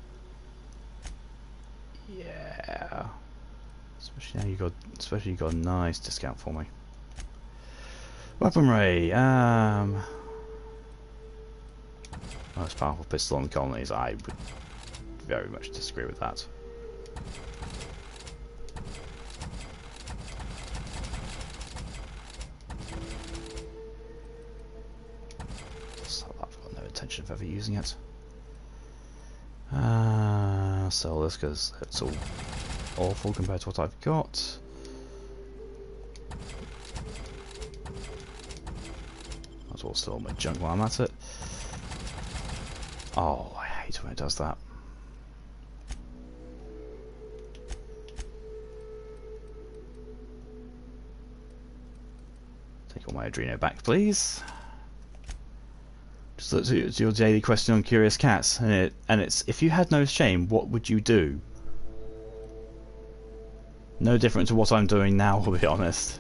Yeah. Especially now you got a nice discount for me. Weaponry. Most powerful pistol on the colonies. I would very much disagree with that. I've got no intention of ever using it. Sell this because it's all awful compared to what I've got. Might as well sell my junk while I'm at it. Oh, I hate when it does that. Take all my Adreno back, please. Just look at your daily question on Curious Cats, and it's if you had no shame, what would you do? No different to what I'm doing now, to be honest.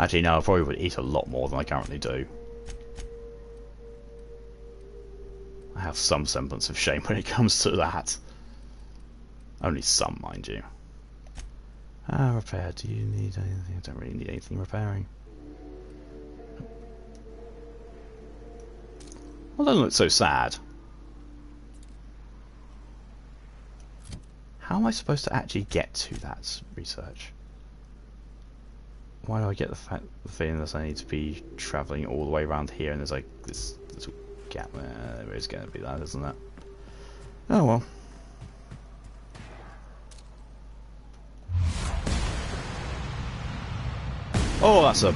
Actually, no, I probably would eat a lot more than I currently do. I have some semblance of shame when it comes to that. Only some, mind you. Repair. Do you need anything? I don't really need anything repairing. Well, don't look so sad. How am I supposed to actually get to that research? Why do I get the feeling that I need to be travelling all the way around here and there's like this little gap there? There is going to be that, isn't it? Oh well. Oh, that's a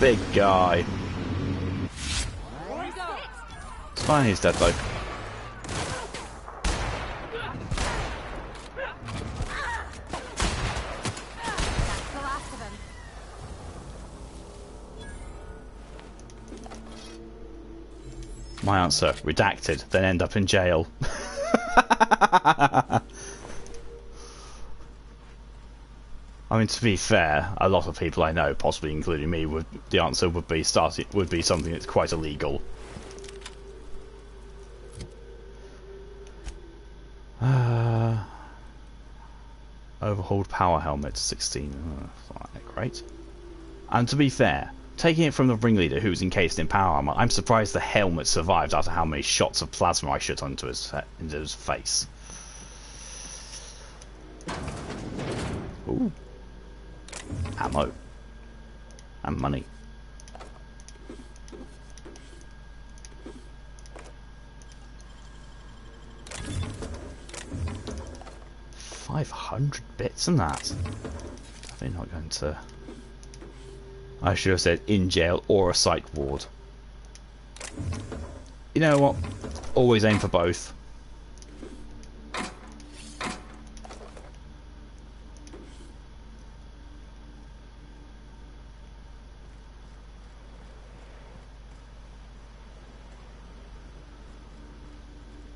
big guy. It's fine, he's dead though. My answer, redacted, then end up in jail. I mean, to be fair, a lot of people I know, possibly including me, the answer would be something that's quite illegal. Overhauled power helmet, 16. Great. And to be fair, taking it from the ringleader who was encased in power armor, I'm surprised the helmet survived after how many shots of plasma I shot into his face. Ooh. Ammo. And money. $500 bits and that. Definitely not going to... I should have said in jail or a psych ward. You know what? Always aim for both.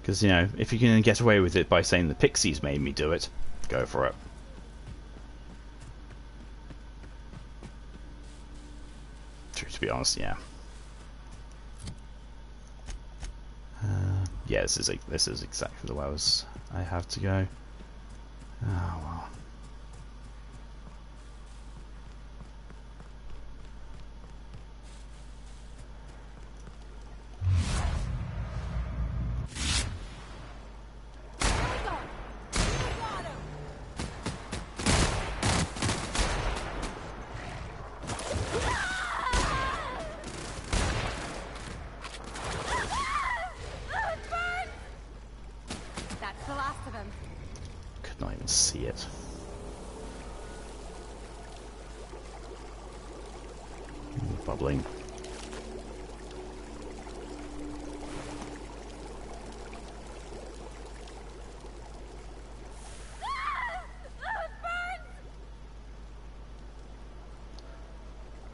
Because, you know, if you can get away with it by saying the Pixies made me do it, go for it. True, to be honest, yeah. Yeah, this is exactly the way I have to go. Oh well. Not even see it. Bubbling.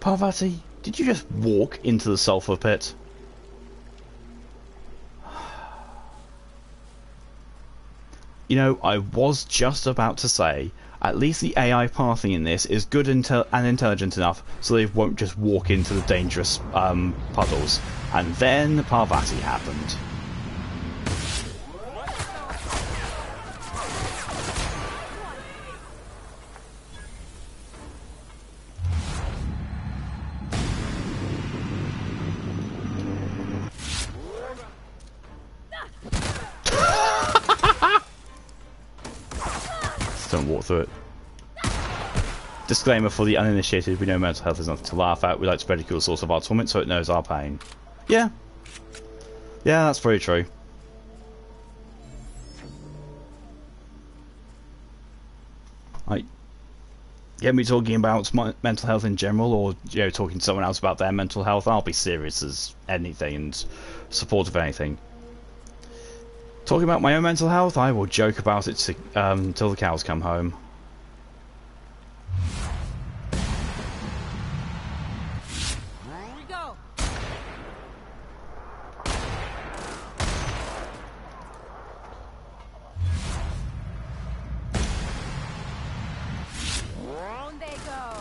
Parvati, did you just walk into the sulfur pit? You know, I was just about to say, at least the AI pathing in this is good and intelligent enough so they won't just walk into the dangerous puddles. And then Parvati happened. Don't walk through it. Disclaimer for the uninitiated, we know mental health is nothing to laugh at. We like to ridicule the source of our torment so it knows our pain. Yeah. Yeah, that's very true. Get me talking about my mental health in general, or, you know, talking to someone else about their mental health, I'll be serious as anything and supportive of anything. Talking about my own mental health, I will joke about it until the cows come home. Here we go. On they go.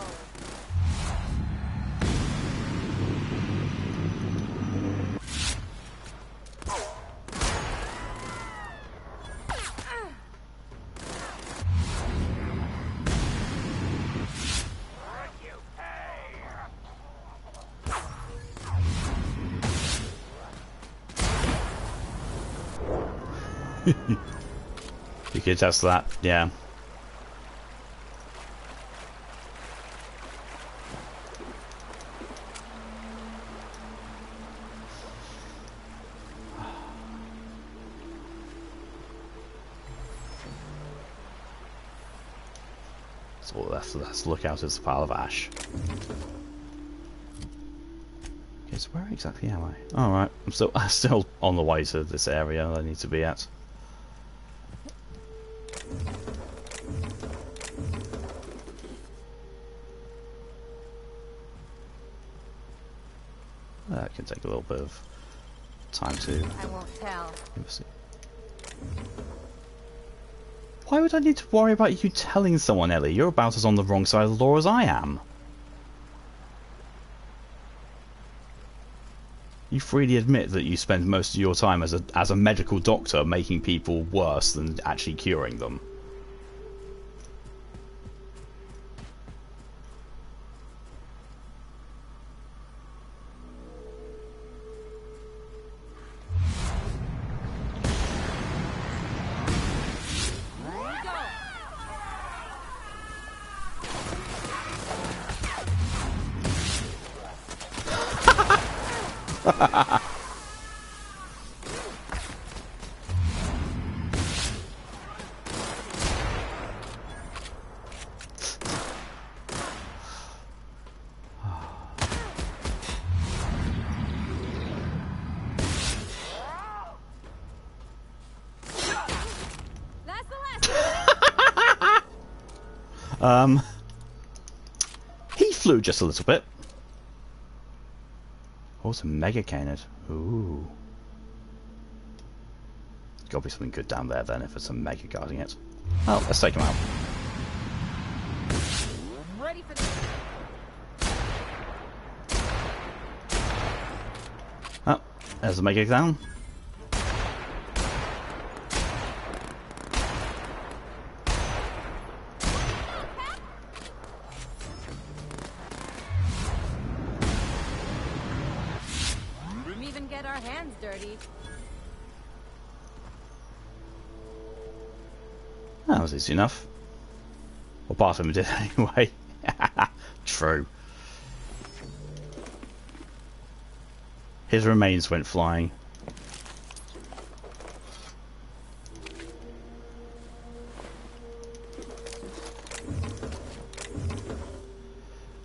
You can attest to that, yeah. So let's look out as a pile of ash. Okay, so where exactly am I? Alright, I'm still on the way to this area I need to be at. That can take a little bit of time to... I won't tell. Why would I need to worry about you telling someone, Ellie? You're about as on the wrong side of the law as I am. You freely admit that you spend most of your time as a medical doctor making people worse than actually curing them. He flew just a little bit. Oh, some mega canid. Ooh. Gotta be something good down there then if it's a mega guarding it. Well, let's take him out. Ready for this. Oh, there's a mega down. That was easy enough. Well, part of them did anyway. True. His remains went flying.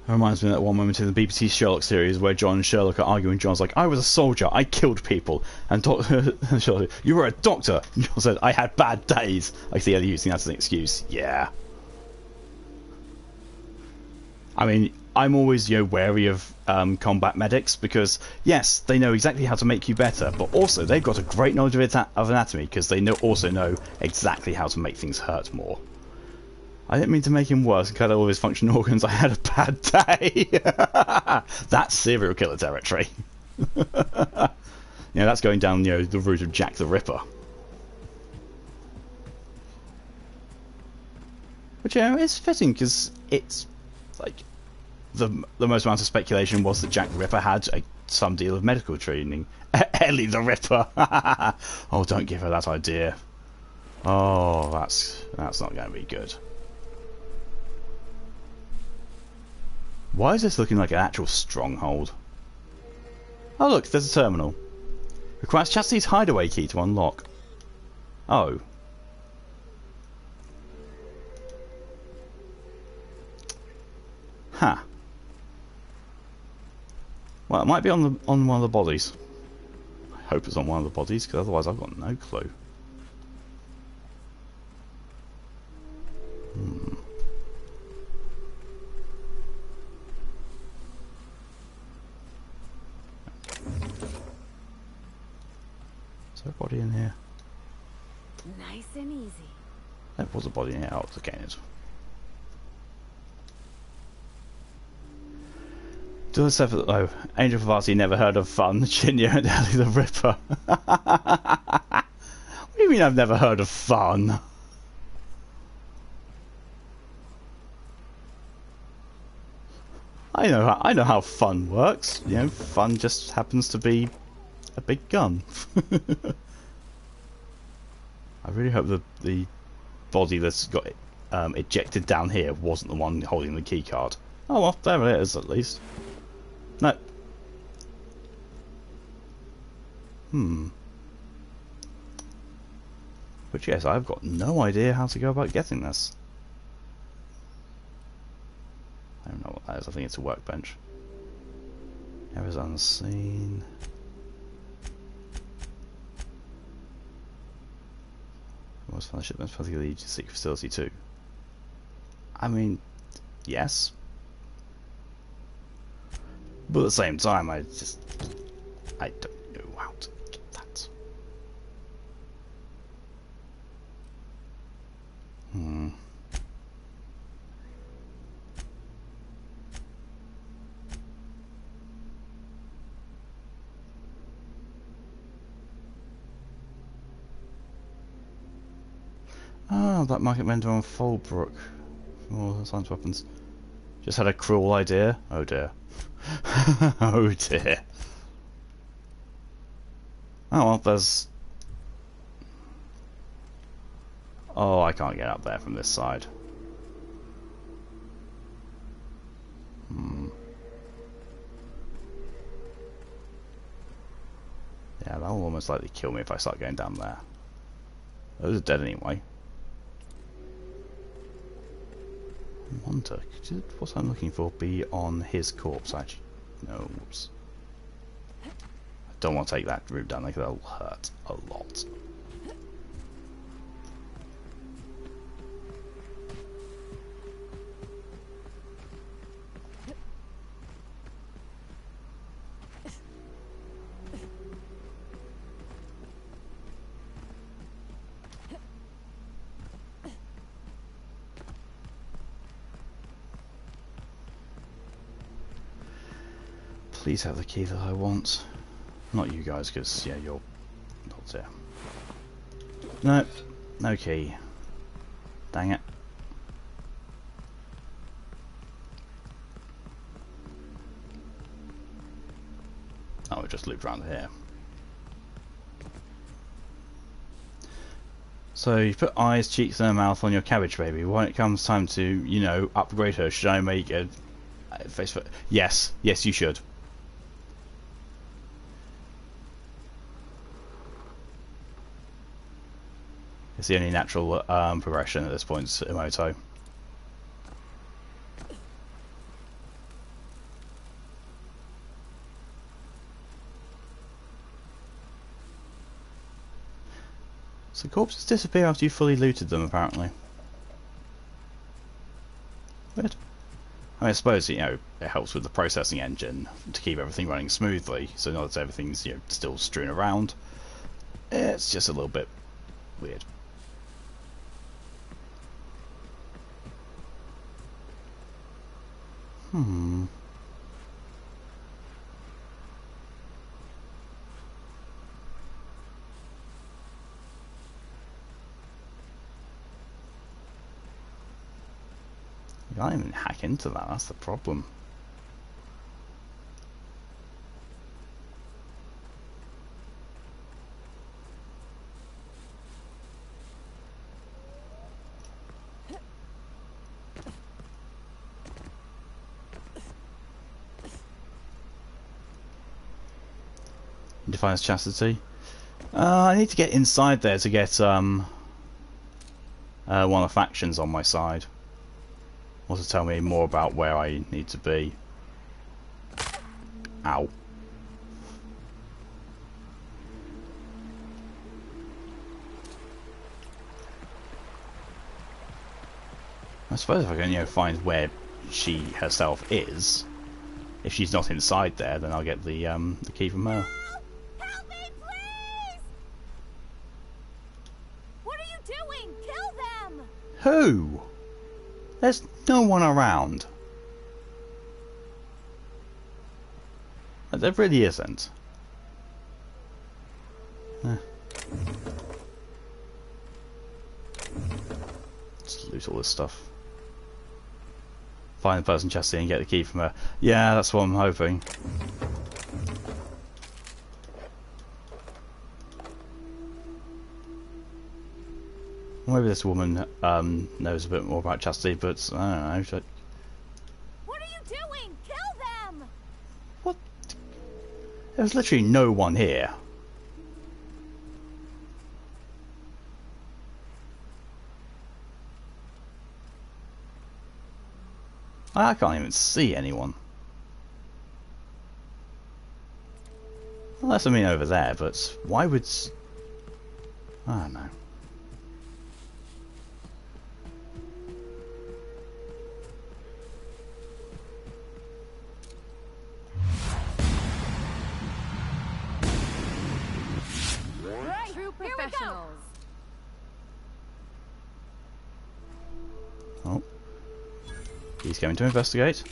It reminds me of that one moment in the BBC Sherlock series where John and Sherlock are arguing. John's like, I was a soldier, I killed people. And Sherlock, you were a doctor. And John said, I had bad days. I see Ellie using that as an excuse. Yeah. I mean, I'm always, wary of combat medics because, yes, they know exactly how to make you better, but also they've got a great knowledge of anatomy because they also know exactly how to make things hurt more. I didn't mean to make him worse and cut all his functional organs. I had a bad day. That's serial killer territory. That's going down, the route of Jack the Ripper. Which, is fitting because it's like the most amount of speculation was that Jack the Ripper had some deal of medical training. Ellie the Ripper. Oh, don't give her that idea. Oh, that's not going to be good. Why is this looking like an actual stronghold? Oh look, there's a terminal. Requires Chastity's hideaway key to unlock. Oh. Huh. Well, it might be on one of the bodies. I hope it's on one of the bodies, because otherwise I've got no clue. Is there a body in here? Nice and easy. There was a body in here. Oh, it's a canid. Oh, Angel Favati never heard of fun. Chinya and Ellie the Ripper. What do you mean I've never heard of fun? I know how fun works. Fun just happens to be a big gun. I really hope the body that's got ejected down here wasn't the one holding the key card. Oh well, there it is at least. No. But yes, I've got no idea how to go about getting this. I don't know what that is. I think it's a workbench. Errors unseen. Was found the shipment's particularly secret facility too. I mean, yes. But at the same time, I don't know how to get that. Ah, black market vendor on Fallbrook. Oh, science weapons. Just had a cruel idea. Oh dear. Oh dear. Oh well, there's... Oh, I can't get up there from this side. Yeah, that will almost likely kill me if I start going down there. Those are dead anyway. I wonder, could what I'm looking for be on his corpse actually? No, whoops. I don't want to take that route down, like that'll hurt a lot. Please have the key that I want. Not you guys, because, yeah, you're not there. No, no key. Dang it. Oh, we just looped around here. So you put eyes, cheeks and a mouth on your cabbage baby. When it comes time to, you know, upgrade her, should I make a face for... Yes, yes you should. It's the only natural progression at this point, Imoto. So corpses disappear after you fully looted them, apparently. Weird. I mean, I suppose, you know, it helps with the processing engine to keep everything running smoothly, so not that everything's, you know, still strewn around. It's just a little bit weird. You can't even hack into that, that's the problem. Defines chastity. I need to get inside there to get one of the factions on my side. Also tell me more about where I need to be. Ow. I suppose if I can, you know, find where she herself is, if she's not inside there, then I'll get the key from her. Help me, please! What are you doing? Kill them! Who? There's no one around. There really isn't. Just loot all this stuff. Find the person chastity and get the key from her. Yeah, that's what I'm hoping. Maybe this woman knows a bit more about chastity, but I don't know. What are you doing? Kill them! What? There's literally no one here. I can't even see anyone. Unless I mean over there, but why would... I don't know. Right, True here we go. professionals. Oh. He's going to investigate.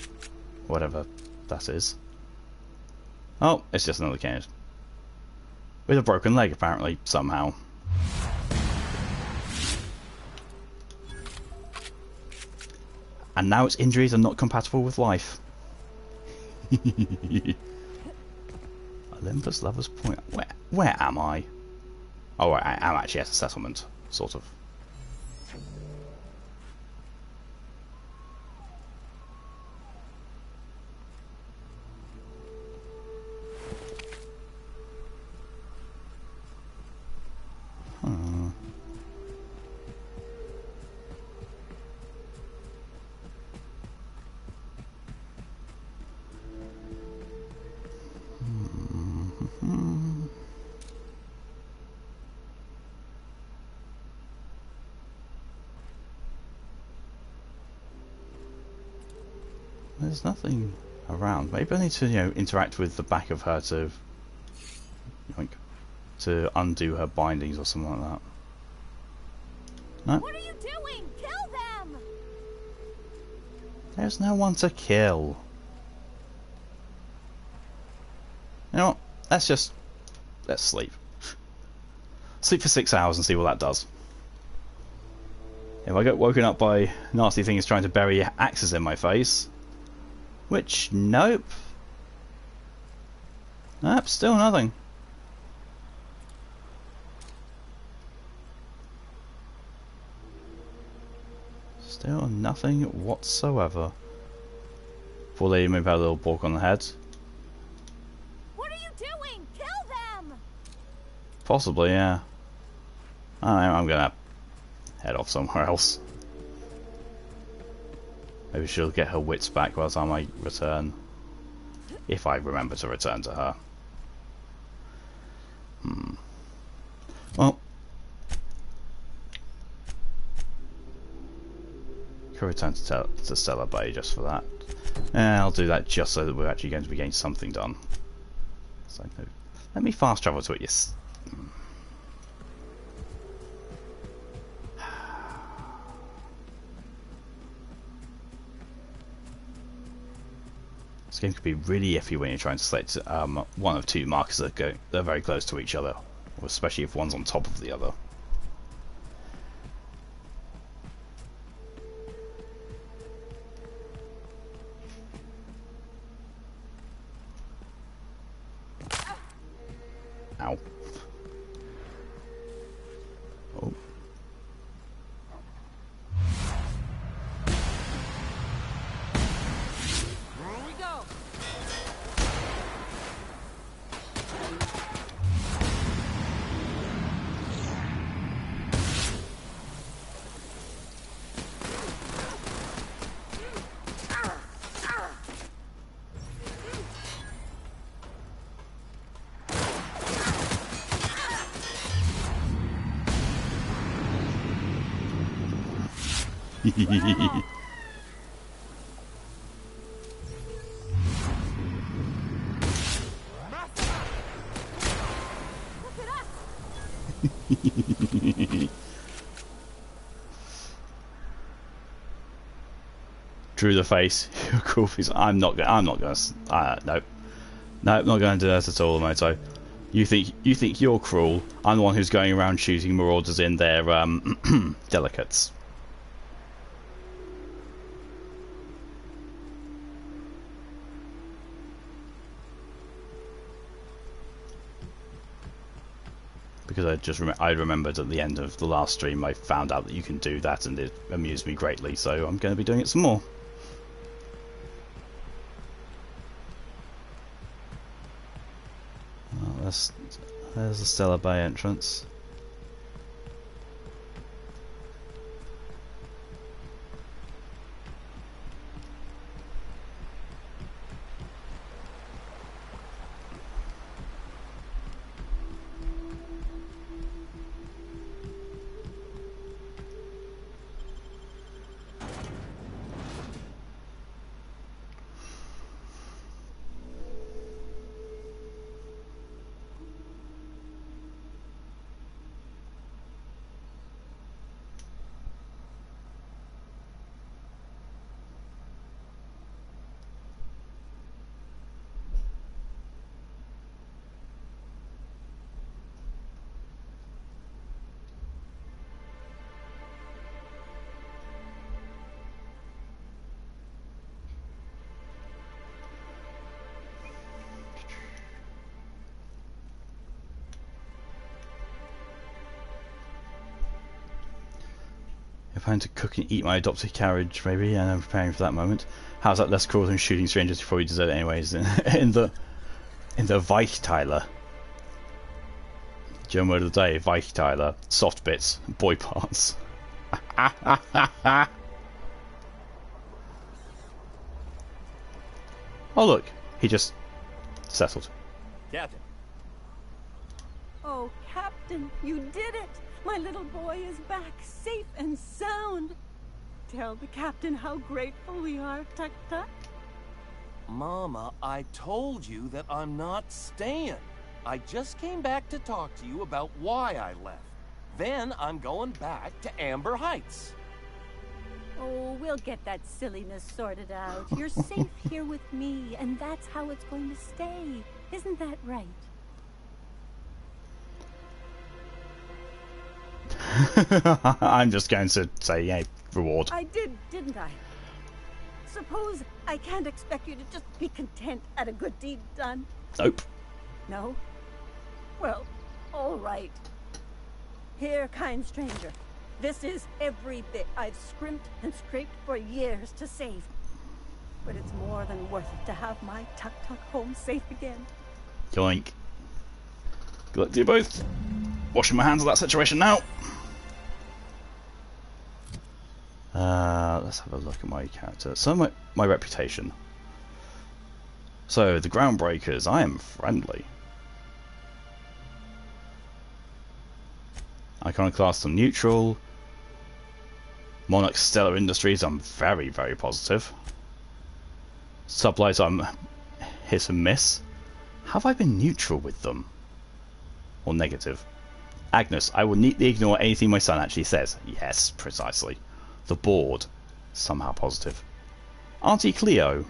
Whatever that is. Oh, it's just another kid. With a broken leg, apparently, somehow. And now its injuries are not compatible with life. Olympus Lovers Point. Where am I? Oh, right, I am actually at a settlement, sort of. There's nothing around. Maybe I need to, interact with the back of her to, to undo her bindings or something like that. No? What are you doing? Kill them! There's no one to kill. You know what? Let's sleep. Sleep for 6 hours and see what that does. If I get woken up by nasty things trying to bury axes in my face, which, nope. Nope, still nothing. Still nothing whatsoever. Poor lady maybe had a little balk on the head. What are you doing? Kill them! Possibly, yeah. I don't know, I'm gonna head off somewhere else. Maybe she'll get her wits back by the time I return. If I remember to return to her. Well. Could return to Stellar Bay just for that. And I'll do that just so that we're actually going to be getting something done. So, let me fast travel to it, yes. This game could be really iffy when you're trying to select one of two markers that they're very close to each other, especially if one's on top of the other. Ow. Oh. Drew the face. Cool face. I'm not gonna. Nope. Nope, not going to do that at all, Moto. You think you're cruel? I'm the one who's going around shooting marauders in their delicates. Because I remembered at the end of the last stream I found out that you can do that, and it amused me greatly. So I'm going to be doing it some more. Well, there's the Stellar Bay entrance. plan to cook and eat my adopted carriage, maybe, and I'm preparing for that moment. How's that less cruel than shooting strangers before you deserve it anyways? in the Weichteiler. German word of the day, Weichteiler. Soft bits, boy parts. Oh look, he just settled. Captain. Oh, Captain, you did it! My little boy is back, safe and sound. Tell the captain how grateful we are, Tuck Tuck. Mama, I told you that I'm not staying. I just came back to talk to you about why I left. Then I'm going back to Amber Heights. Oh, we'll get that silliness sorted out. You're safe here with me, and that's how it's going to stay. Isn't that right? I'm just going to say, yeah, reward. I did, didn't I? Suppose I can't expect you to just be content at a good deed done. Nope. No? Well, all right. Here, kind stranger. This is every bit I've scrimped and scraped for years to save. But it's more than worth it to have my Tuck Tuck home safe again. Yoink. Good luck to you both. Washing my hands of that situation now. Let's have a look at my character. So my reputation. So the Groundbreakers, I am friendly. Iconoclast, I'm neutral. Monarch Stellar Industries, I'm very, very positive. Sublight, I'm hit and miss. Have I been neutral with them? Or negative? Agnes, I will neatly ignore anything my son actually says. Yes, precisely. The Board, somehow positive. Auntie Cleo,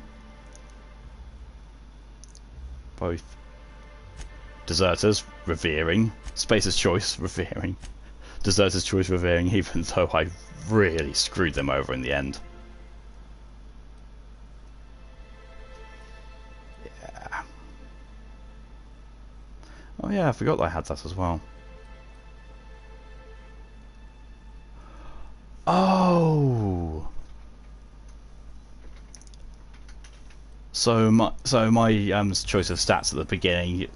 both. Deserters, revering. Spacer's Choice, revering. Deserter's Choice, revering, even though I really screwed them over in the end. Yeah. Oh yeah, I forgot that I had that as well. Oh. So my choice of stats at the beginning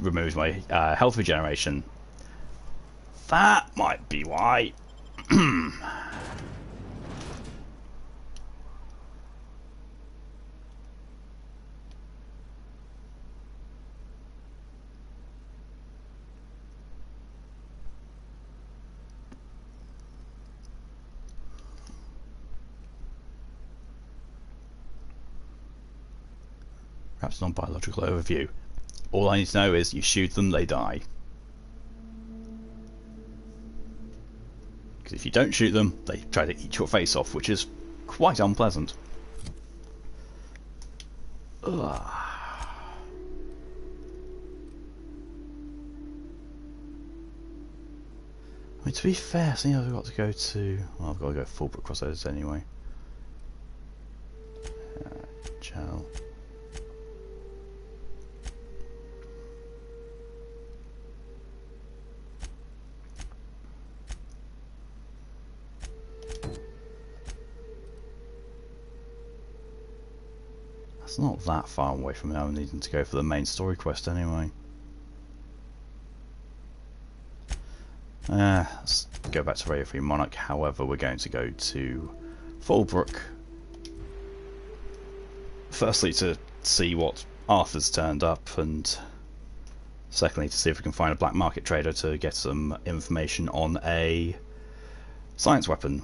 removes my health regeneration. That might be why. Perhaps non-biological overview. All I need to know is you shoot them, they die. Because if you don't shoot them, they try to eat your face off, which is quite unpleasant. Ugh. I mean, to be fair, seeing I've got to go to... Well, I've got to go Fulbrook Crossroads anyway. Gel. It's not that far away from now, needing to go for the main story quest anyway. Let's go back to Radio Free Monarch. However, we're going to go to Fulbrook. Firstly, to see what Arthur's turned up, and secondly, to see if we can find a black market trader to get some information on a science weapon.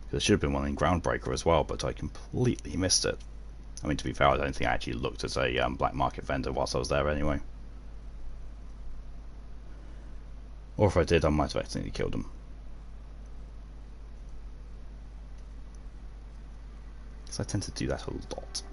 There should have been one in Groundbreaker as well, but I completely missed it. I mean, to be fair, I don't think I actually looked at a black market vendor whilst I was there anyway. Or if I did, I might have accidentally killed him. Because I tend to do that a lot.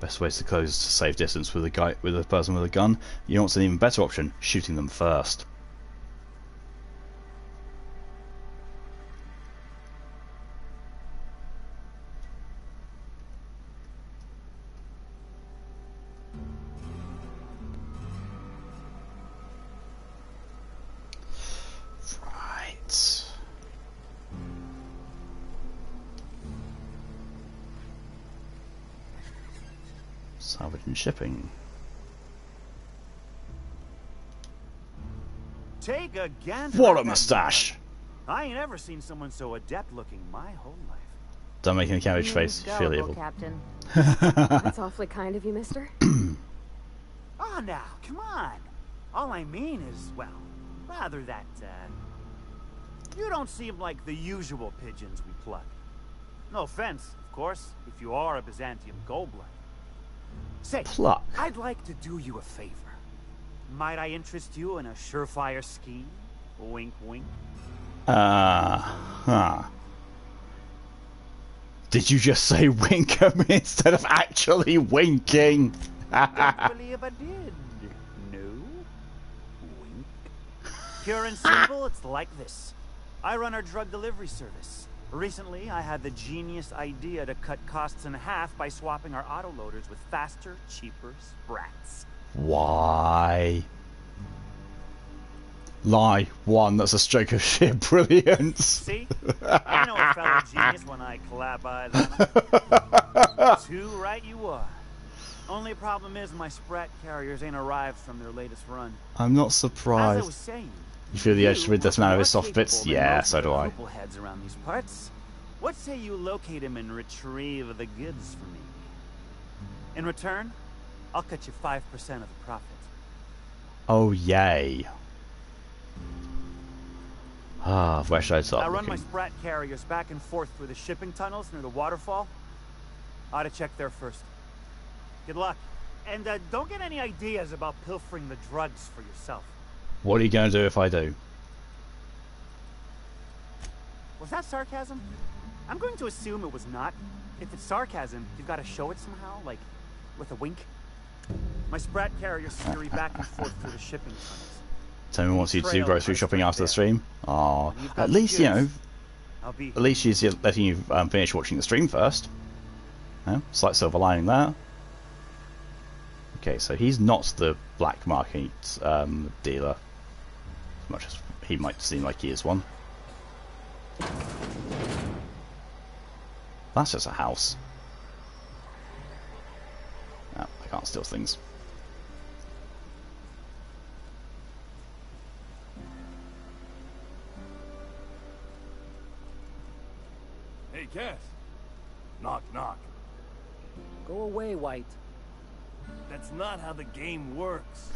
Best ways to close to save distance with a person with a gun. You know what's an even better option? Shooting them first. Salvage and shipping. Take a gander. What a mustache! I ain't ever seen someone so adept looking my whole life. Don't make any cabbage face. You feel evil. Captain. That's awfully kind of you, mister. Oh, now, come on. All I mean is, well, rather that, you don't seem like the usual pigeons we pluck. No offense, of course, if you are a Byzantium goldblood. Say, pluck. I'd like to do you a favor. Might I interest you in a surefire scheme? Wink, wink. Did you just say wink at me instead of actually winking? Don't believe I did. No. Wink. Pure and simple, it's like this. I run our drug delivery service. Recently, I had the genius idea to cut costs in half by swapping our autoloaders with faster, cheaper sprats. Why? Lie. One, that's a stroke of sheer brilliance. See? I know a fellow genius when I clap eyes on him. Too right you are. Only problem is my sprat carriers ain't arrived from their latest run. I'm not As surprised. I was saying, You feel the urge to rid this man of his soft bits? Yeah, so do I. Heads around these parts. What say you locate him and retrieve the goods for me? In return, I'll cut you 5% of the profit. Oh, yay. Ah, where should I start I run looking? my sprat carriers back and forth through the shipping tunnels near the waterfall. Ought to check there first. Good luck. And don't get any ideas about pilfering the drugs for yourself. What are you going to do if I do? Was that sarcasm? I'm going to assume it was not. If it's sarcasm, you've got to show it somehow, like with a wink. My sprat carriers scurry back and forth through the shipping tunnels. Tell me wants you to do grocery shopping after the stream. Oh, at least, you know, at least she's letting you finish watching the stream first. No? Slight silver lining there. Okay, so he's not the black market dealer, as much as he might seem like he is one. That's just a house. No, I can't steal things. Hey, Cass. Knock, knock. Go away, White. That's not how the game works.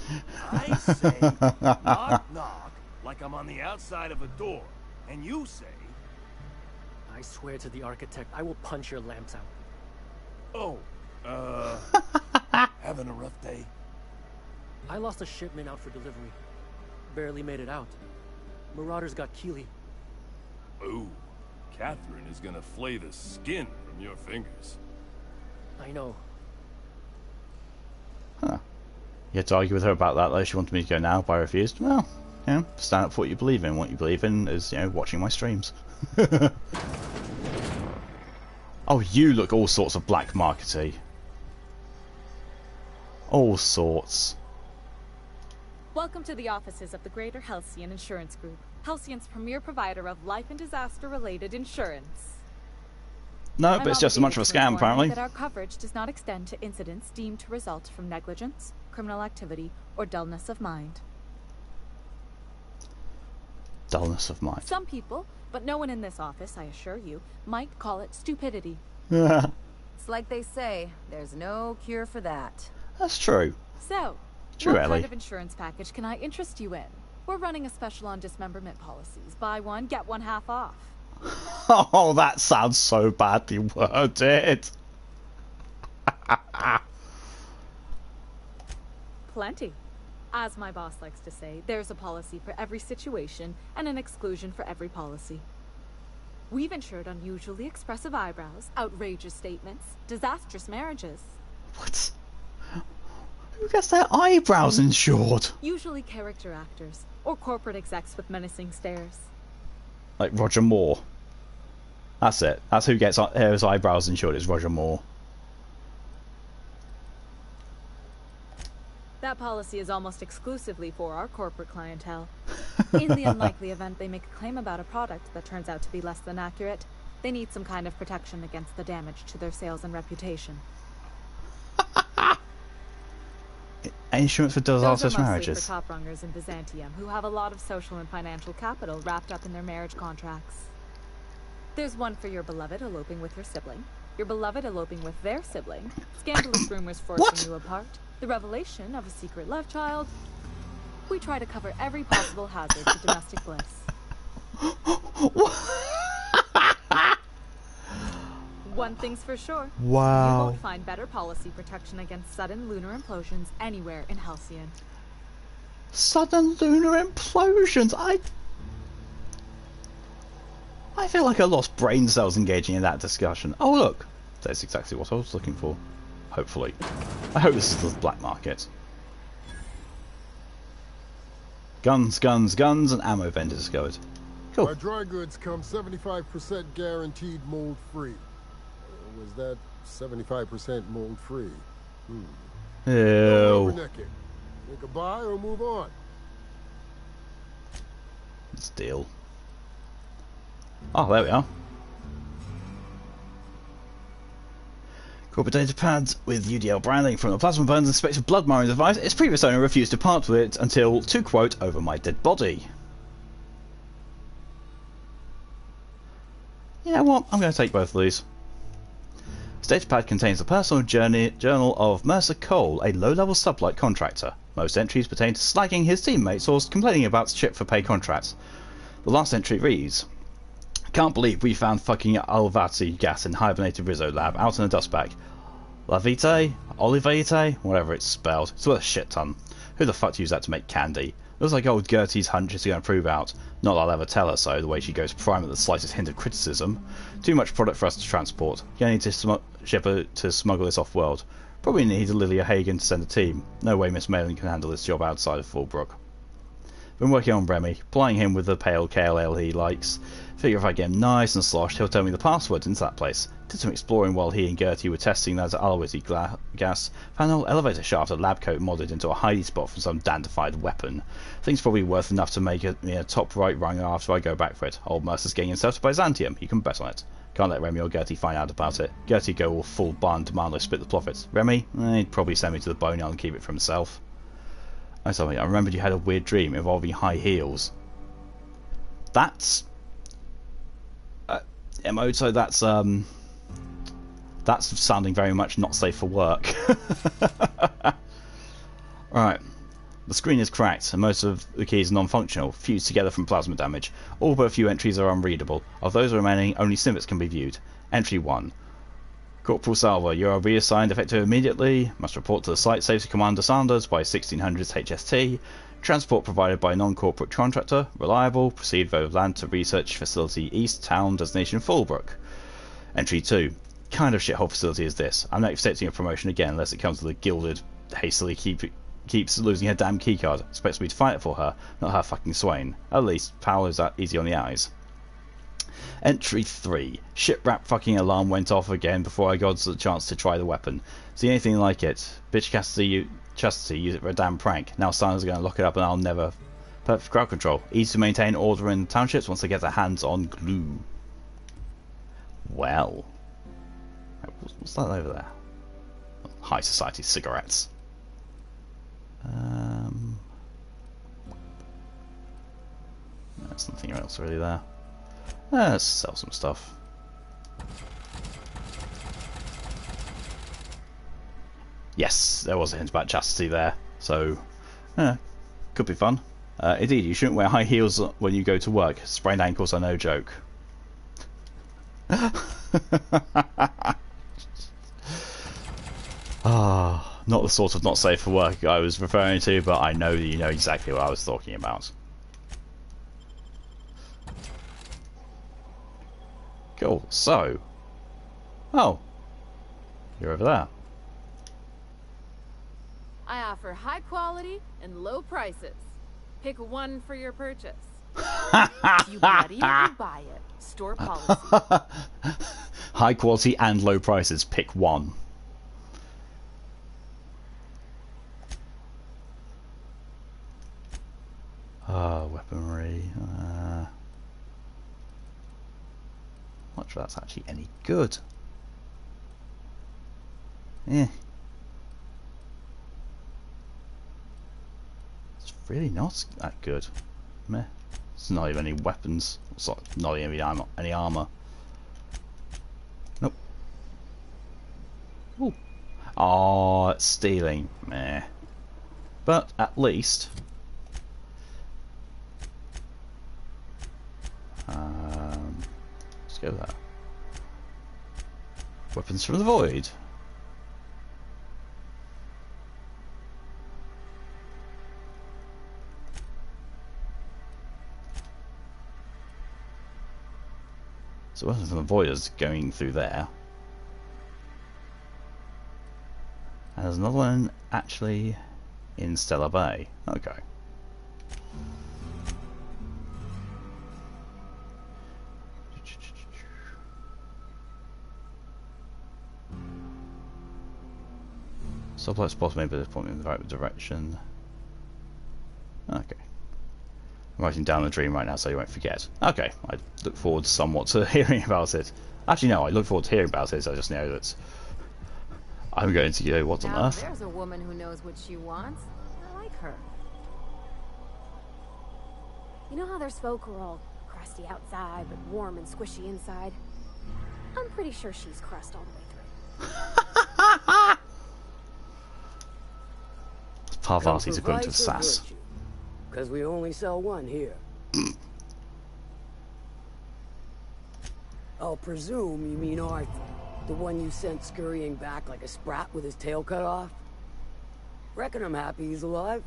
I say, knock, knock, like I'm on the outside of a door. And you say... I swear to the architect, I will punch your lamps out. Oh, having a rough day? I lost a shipment out for delivery. Barely made it out. Marauders got Keeley. Ooh, Catherine is gonna flay the skin from your fingers. I know. Huh. You had to argue with her about that though. She wanted me to go now, but I refused. Well, you know, stand up for what you believe in. What you believe in is, you know, watching my streams. Oh, you look all sorts of black markety. All sorts. Welcome to the offices of the Greater Halcyon Insurance Group, Halcyon's premier provider of life and disaster-related insurance. No, but it's just as much of a scam, apparently. That our coverage does not extend to incidents deemed to result from negligence, criminal activity, or dullness of mind. Dullness of mind. Some people, but no one in this office, I assure you, might call it stupidity. It's like they say, there's no cure for that. That's true. So, True, what Ellie. kind of insurance package can I interest you in? We're running a special on dismemberment policies. Buy one, get one half off. Oh, that sounds so badly worded. Plenty. As my boss likes to say, there's a policy for every situation and an exclusion for every policy. We've insured unusually expressive eyebrows, outrageous statements, disastrous marriages. What? Who gets their eyebrows insured? Usually character actors, or corporate execs with menacing stares. Like Roger Moore. That's it. That's who gets his eyebrows insured, is Roger Moore. That policy is almost exclusively for our corporate clientele. In the unlikely event they make a claim about a product that turns out to be less than accurate, they need some kind of protection against the damage to their sales and reputation. Insurance for Those are disastrous mostly marriages. for top rungers in Byzantium who have a lot of social and financial capital wrapped up in their marriage contracts. There's one for your beloved eloping with your sibling, your beloved eloping with their sibling, scandalous rumors forcing you apart, the revelation of a secret love child. We try to cover every possible hazard to domestic bliss. One thing's for sure. Wow. You won't find better policy protection against sudden lunar implosions anywhere in Halcyon. Sudden lunar implosions? I feel like I lost brain cells engaging in that discussion. Oh look, that's exactly what I was looking for. Hopefully. I hope this is the black market. Guns, guns, guns, and ammo vendor discovered. Cool. Our dry goods come 75% guaranteed mold-free. Was that 75% mold-free? Ew. Overnecking. Make a buy or move on. Let's deal. Oh, there we are. Corporate data pads with UDL branding from the plasma burns inspected blood mining device. Its previous owner refused to part with it until, to quote, over my dead body. You know what? I'm going to take both of these. This datapad contains the personal journal of Mercer Cole, a low-level sublight contractor. Most entries pertain to slagging his teammates or complaining about ship-for-pay contracts. The last entry reads, "Can't believe we found fucking Alvati gas in hibernated Rizzo lab out in a dust bag. Lavite? Olivite? Whatever it's spelled. It's worth a shit ton. Who the fuck used that to make candy? Looks like old Gertie's hunch is going to prove out. Not that I'll ever tell her so, the way she goes prime at the slightest hint of criticism. Too much product for us to transport. You need to ship her to smuggle this off-world. Probably need Lilia Hagen to send a team. No way Miss Malin can handle this job outside of Fullbrook. Been working on Remy, plying him with the pale kale ale he likes. Figure if I get him nice and sloshed, he'll tell me the password into that place. Did some exploring while he and Gertie were testing that Alwity gas. Found an old elevator shaft at lab coat modded into a hiding spot from some dandified weapon. Thing's probably worth enough to make me a top right rung after I go back for it. Old Mercer's getting himself to Byzantium. You can bet on it. Can't let Remy or Gertie find out about it. Gertie go all full bar and demand I split the profits. Remy? He'd probably send me to the boneyard and keep it for himself. I remembered you had a weird dream involving high heels. That's Emoto, that's sounding very much not safe for work. Right. The screen is cracked and most of the keys are non-functional, fused together from plasma damage. All but a few entries are unreadable. Of those remaining, only snippets can be viewed. Entry 1. Corporal Salva, you are reassigned effective immediately. Must report to the site safety Commander Sanders by 1600 HST. Transport provided by non-corporate contractor. Reliable. Proceed via land to research facility East Town, destination Fullbrook. Entry 2. Kind of shithole facility is this? I'm not accepting a promotion again unless it comes to the gilded, hastily keeps losing her damn keycard. Expects me to fight it for her, not her fucking swain. At least, power is that easy on the eyes. Entry 3. Shipwrap fucking alarm went off again before I got the chance to try the weapon. See anything like it? Bitch Chastity use it for a damn prank. Now Simon's going to lock it up and I'll never... Perfect crowd control. Easy to maintain order in townships once they get their hands on glue. Well. What's that over there? High society cigarettes. There's nothing else really there. Let's sell some stuff. Yes, there was a hint about chastity there, so could be fun. Indeed, you shouldn't wear high heels when you go to work. Sprained ankles are no joke. Not the sort of not safe for work I was referring to, but I know that you know exactly what I was talking about. Cool, so... Oh. You're over there. I offer high quality and low prices. Pick one for your purchase. You bloody, you buy it. Store policy. High quality and low prices. Pick one. Weaponry. Not sure that's actually any good. Yeah. really not that good. Meh. It's not even any weapons. It's not even any armor. Nope. Ooh. Oh, it's stealing. Meh. But at least let's go there. Weapons from the void. So weapons from the void is going through there. And there's another one actually in Stellar Bay. Okay. Subplot spot maybe this point in the right direction. Okay. I'm writing down the dream right now so you won't forget. Okay, I look forward somewhat to hearing about it. Actually no, I look forward to hearing about it, so I just know that I'm going to go what's on earth. There's a woman who knows what she wants. I like her. You know how there's folk who are all crusty outside but warm and squishy inside? I'm pretty sure she's crust all the way through. Parvati's equivalent to sass. Because we only sell one here. I'll presume you mean Arthur, the one you sent scurrying back like a sprat with his tail cut off. Reckon I'm happy he's alive.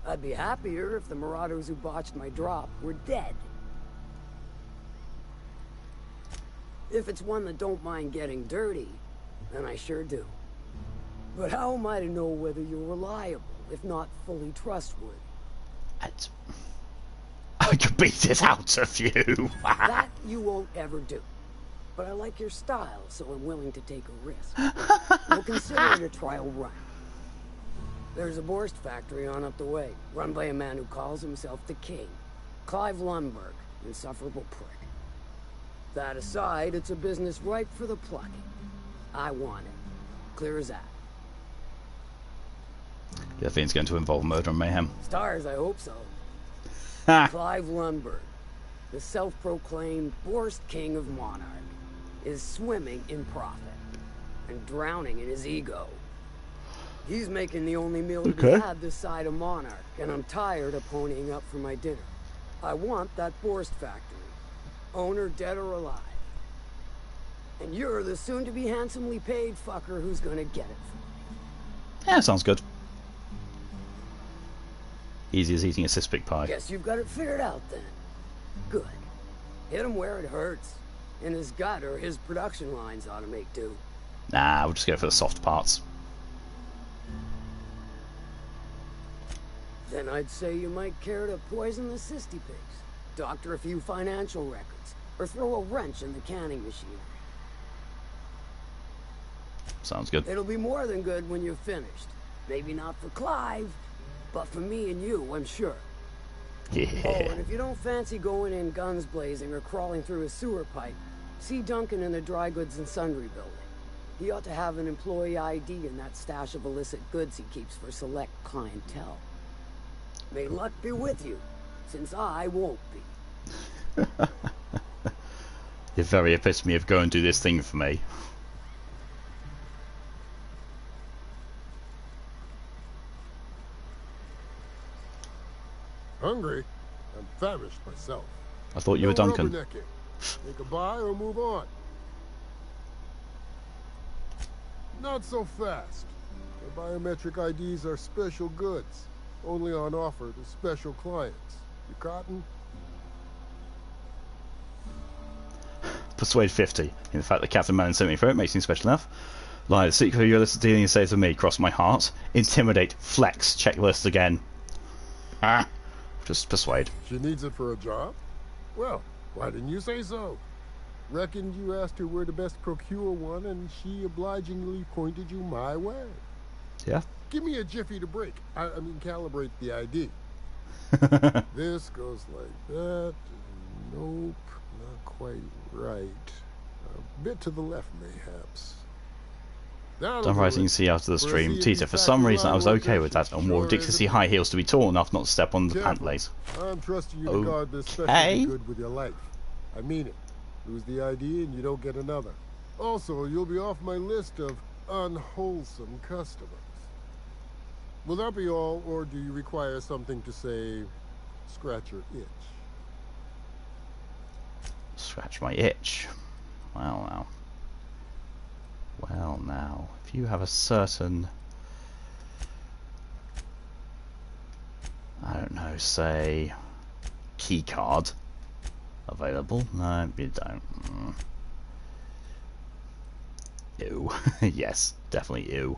I'd be happier if the marauders who botched my drop were dead. If it's one that don't mind getting dirty, then I sure do. But how am I to know whether you're reliable, if not fully trustworthy? I could beat it out of you. That you won't ever do. But I like your style, so I'm willing to take a risk. We'll consider it a trial run. There's a Borst factory on up the way, run by a man who calls himself the King. Clive Lundberg, insufferable prick. That aside, it's a business ripe for the plucking. I want it. Clear as that. Yeah, I think it's going to involve murder and mayhem. Stars, I hope so. Clive Lundberg, the self-proclaimed Borst King of Monarch, is swimming in profit and drowning in his ego. He's making the only meal to be had this side of Monarch, and I'm tired of ponying up for my dinner. I want that Borst factory, owner dead or alive. And you're the soon-to-be handsomely paid fucker who's gonna get it for me. Yeah, sounds good. Easy as eating a cispic pie. Guess you've got it figured out then. Good. Hit him where it hurts. In his gut, or his production lines ought to make do. Nah, we'll just go for the soft parts. Then I'd say you might care to poison the cysty pigs, doctor a few financial records, or throw a wrench in the canning machinery. Sounds good. It'll be more than good when you're finished. Maybe not for Clive, but for me and you, I'm sure. Yeah. Oh, and if you don't fancy going in guns blazing or crawling through a sewer pipe, see Duncan in the dry goods and sundry building. He ought to have an employee ID in that stash of illicit goods he keeps for select clientele. May luck be with you, since I won't be. You're very epitome of go and do this thing for me. Hungry? I'm famished myself. I thought you were Duncan. Take a buy or move on. Not so fast. The biometric IDs are special goods, only on offer to special clients. You cotton? Persuade 50. In fact, the Captain Man sent me for it makes me special enough. Lie, the secret of your illicit dealing says to me, cross my heart. Intimidate, flex, checklist again. Just persuade. She needs it for a job? Well, why didn't you say so? Reckoned you asked her where to best procure one, and she obligingly pointed you my way. Yeah. Give me a jiffy to break. I mean, calibrate the ID. This goes like that. Nope, not quite right. A bit to the left, mayhaps. That'll Rising do you see after the For a stream. sea of Tita, these for some factory reason I was line okay with workers, that. On more sure is ridiculously a high pain. heels to be tall enough not to step on the pant Careful. legs. I'm trusting you to guard this Okay. specialty good with your life. I mean it. Lose the ID and you don't get another. Also, you'll be off my list of unwholesome customers. Will that be all, or do you require something to say, scratch your itch? Scratch my itch. Well now. Well now. If you have a certain... I don't know, say... key card available? No, you don't. Ew. Yes, definitely ew.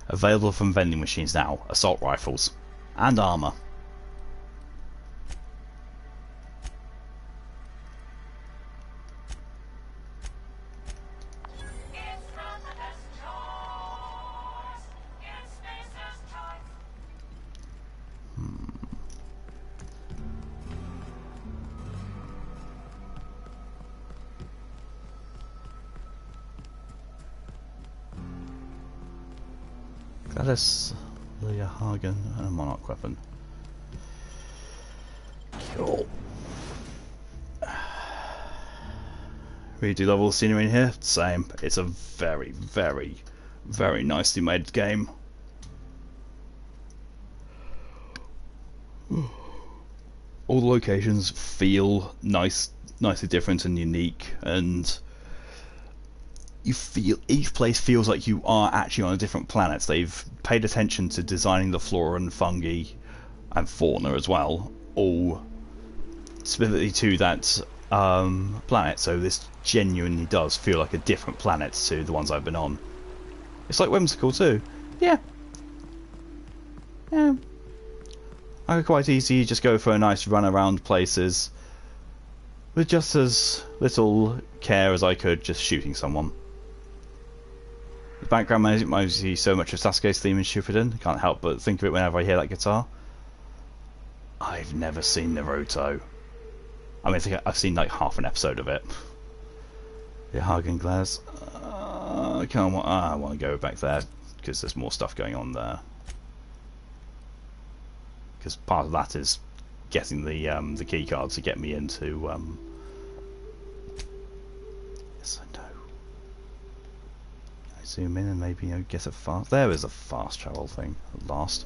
Available from vending machines now. Assault rifles. And armor. Gladys, Leah Hagen, and a Monarch weapon. Cool. Really do love all the scenery in here. Same. It's a very, very, very nicely made game. All the locations feel nicely different and unique, and you feel each place feels like you are actually on a different planet. They've paid attention to designing the flora and fungi and fauna as well, all specifically to that planet. So this genuinely does feel like a different planet to the ones I've been on. It's like whimsical too. Yeah. Yeah. I could quite easily just go for a nice run around places with just as little care as I could just shooting someone. The background music reminds me so much of Sasuke's theme in Shippuden. Can't help but think of it whenever I hear that guitar. I've never seen Naruto. I mean, I think I've seen like half an episode of it. Yeah, Hagen Glass. I want to go back there because there's more stuff going on there. Because part of that is getting the key card to get me into. Yes, I know. I zoom in and maybe get a fast. There is a fast travel thing at last.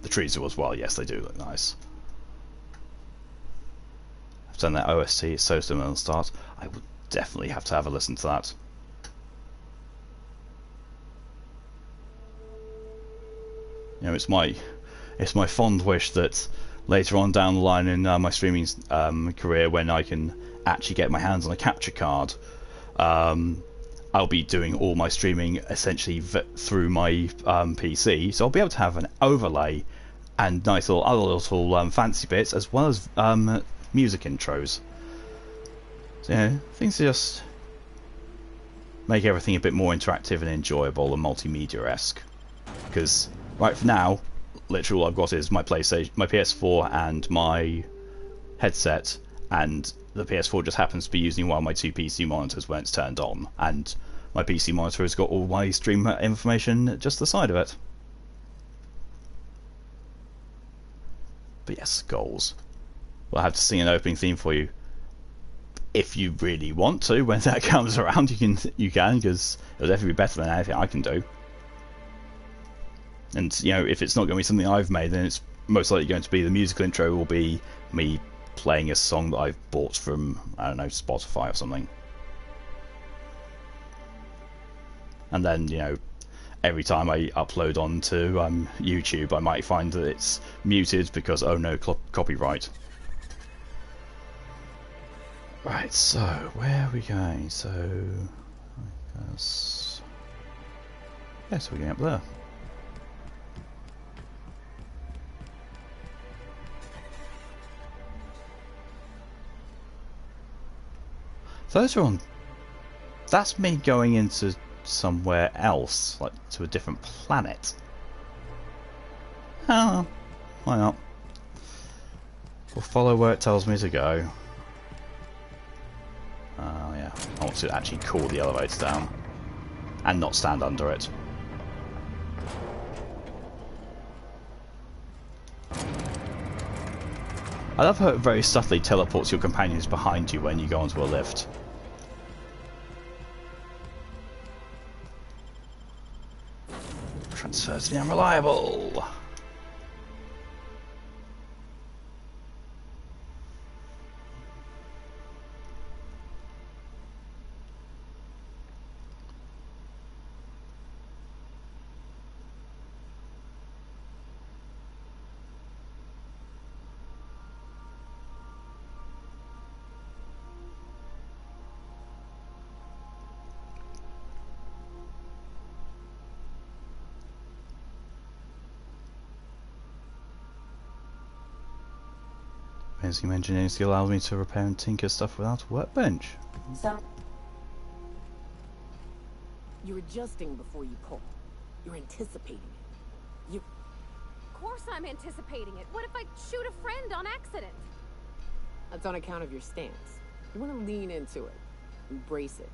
The trees do as well. Yes, they do look nice. I've done that OST. It's so similar at the start. I would definitely have to have a listen to that. You know, it's my fond wish that later on down the line in my streaming career, when I can actually get my hands on a capture card, I'll be doing all my streaming essentially through my PC, so I'll be able to have an overlay and nice little other little fancy bits as well as music intros. So, yeah, things just make everything a bit more interactive and enjoyable and multimedia-esque. Because right for now, literally all I've got is my PlayStation, my PS4, and my headset, and the PS4 just happens to be using one of my two PC monitors when it's turned on, and my PC monitor has got all my stream information just the side of it. But yes, goals. We'll have to sing an opening theme for you. If you really want to, when that comes around, you can, because it'll definitely be better than anything I can do. And, you know, if it's not going to be something I've made, then it's most likely going to be the musical intro will be me playing a song that I've bought from, I don't know, Spotify or something. And then, you know, every time I upload onto YouTube, I might find that it's muted because, oh no, copyright. Right, so, where are we going? So, I guess... yes, we're going up there. Those are on... That's me going into somewhere else, like to a different planet. Oh, why not? We'll follow where it tells me to go. Oh yeah, I want to actually cool the elevator down and not stand under it. I love how it very subtly teleports your companions behind you when you go onto a lift. Transfer to the unreliable. Amazing engineering skill allows me to repair and tinker stuff without a workbench. You're adjusting before you pull. You're anticipating it. You... Of course I'm anticipating it. What if I shoot a friend on accident? That's on account of your stance. You want to lean into it. Embrace it.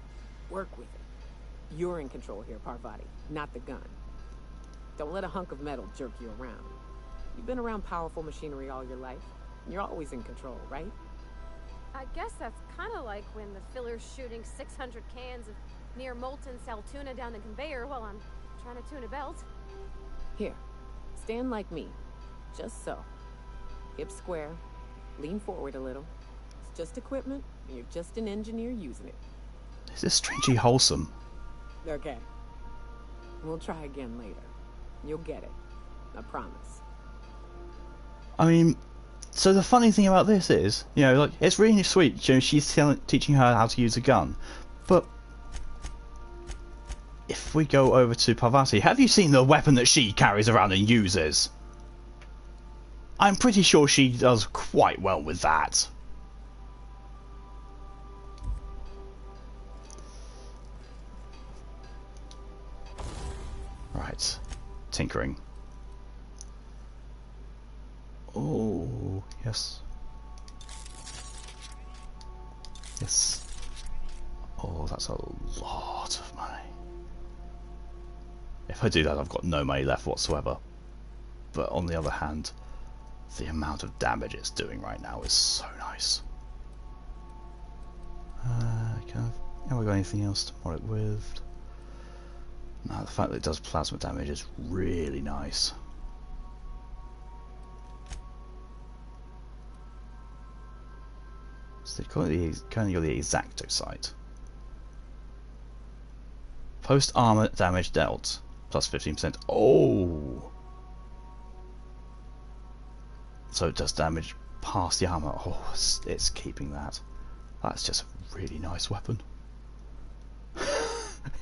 Work with it. You're in control here, Parvati, not the gun. Don't let a hunk of metal jerk you around. You've been around powerful machinery all your life. You're always in control, right? I guess that's kind of like when the filler's shooting 600 cans of near molten cell tuna down the conveyor while I'm trying to tune a belt. Here, stand like me. Just so. Hips square. Lean forward a little. It's just equipment, and you're just an engineer using it. Is this strangely wholesome? Okay. We'll try again later. You'll get it. I promise. I mean, so the funny thing about this is, you know, like, it's really sweet, you know, she's teaching her how to use a gun, but if we go over to Parvati, have you seen the weapon that she carries around and uses? I'm pretty sure she does quite well with that. Right, tinkering. Oh, yes. Yes. Oh, that's a lot of money. If I do that, I've got no money left whatsoever. But on the other hand, the amount of damage it's doing right now is so nice. Have we got anything else to mod it with? No, the fact that it does plasma damage is really nice. So they call it the exacto sight. Post armor damage dealt plus 15%. Oh, so it does damage past the armor. Oh, it's keeping that. That's just a really nice weapon.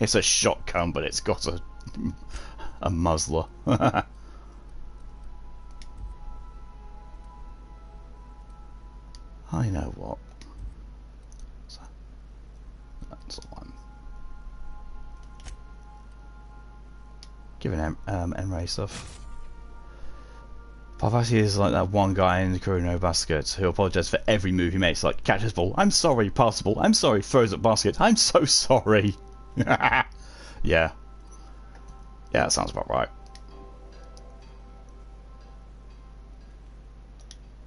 It's a shotgun, but it's got a muzzler. I know what. So, that's all I'm giving M-Ray stuff. Parvati is like that one guy in the Kurino basket who apologizes for every move he makes, like catches ball, I'm sorry, passable, I'm sorry, throws at basket, I'm so sorry. Yeah, that sounds about right.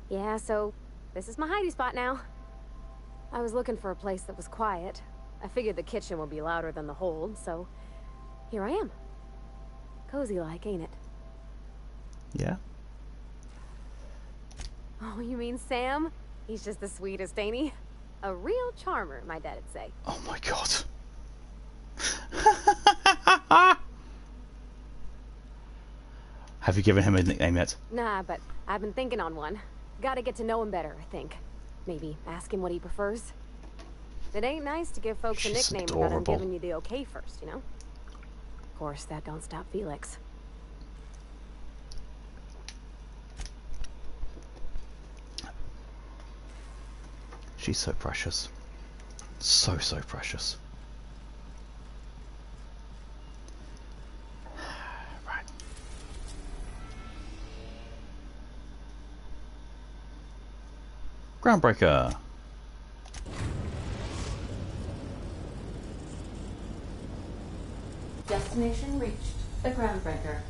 Yeah, so this is my hidey spot now. I was looking for a place that was quiet. I figured the kitchen would be louder than the hold, so here I am. Cozy like, ain't it? Yeah. Oh, you mean Sam? He's just the sweetest, ain't he? A real charmer, my dad'd say. Oh my god. Have you given him a nickname yet? Nah, but I've been thinking on one. Gotta get to know him better, I think. Maybe ask him what he prefers. It ain't nice to give folks a nickname without him giving you the okay first, you know? Of course, that don't stop Felix. She's so precious. So precious. Right. Groundbreaker. Destination reached. The Groundbreaker.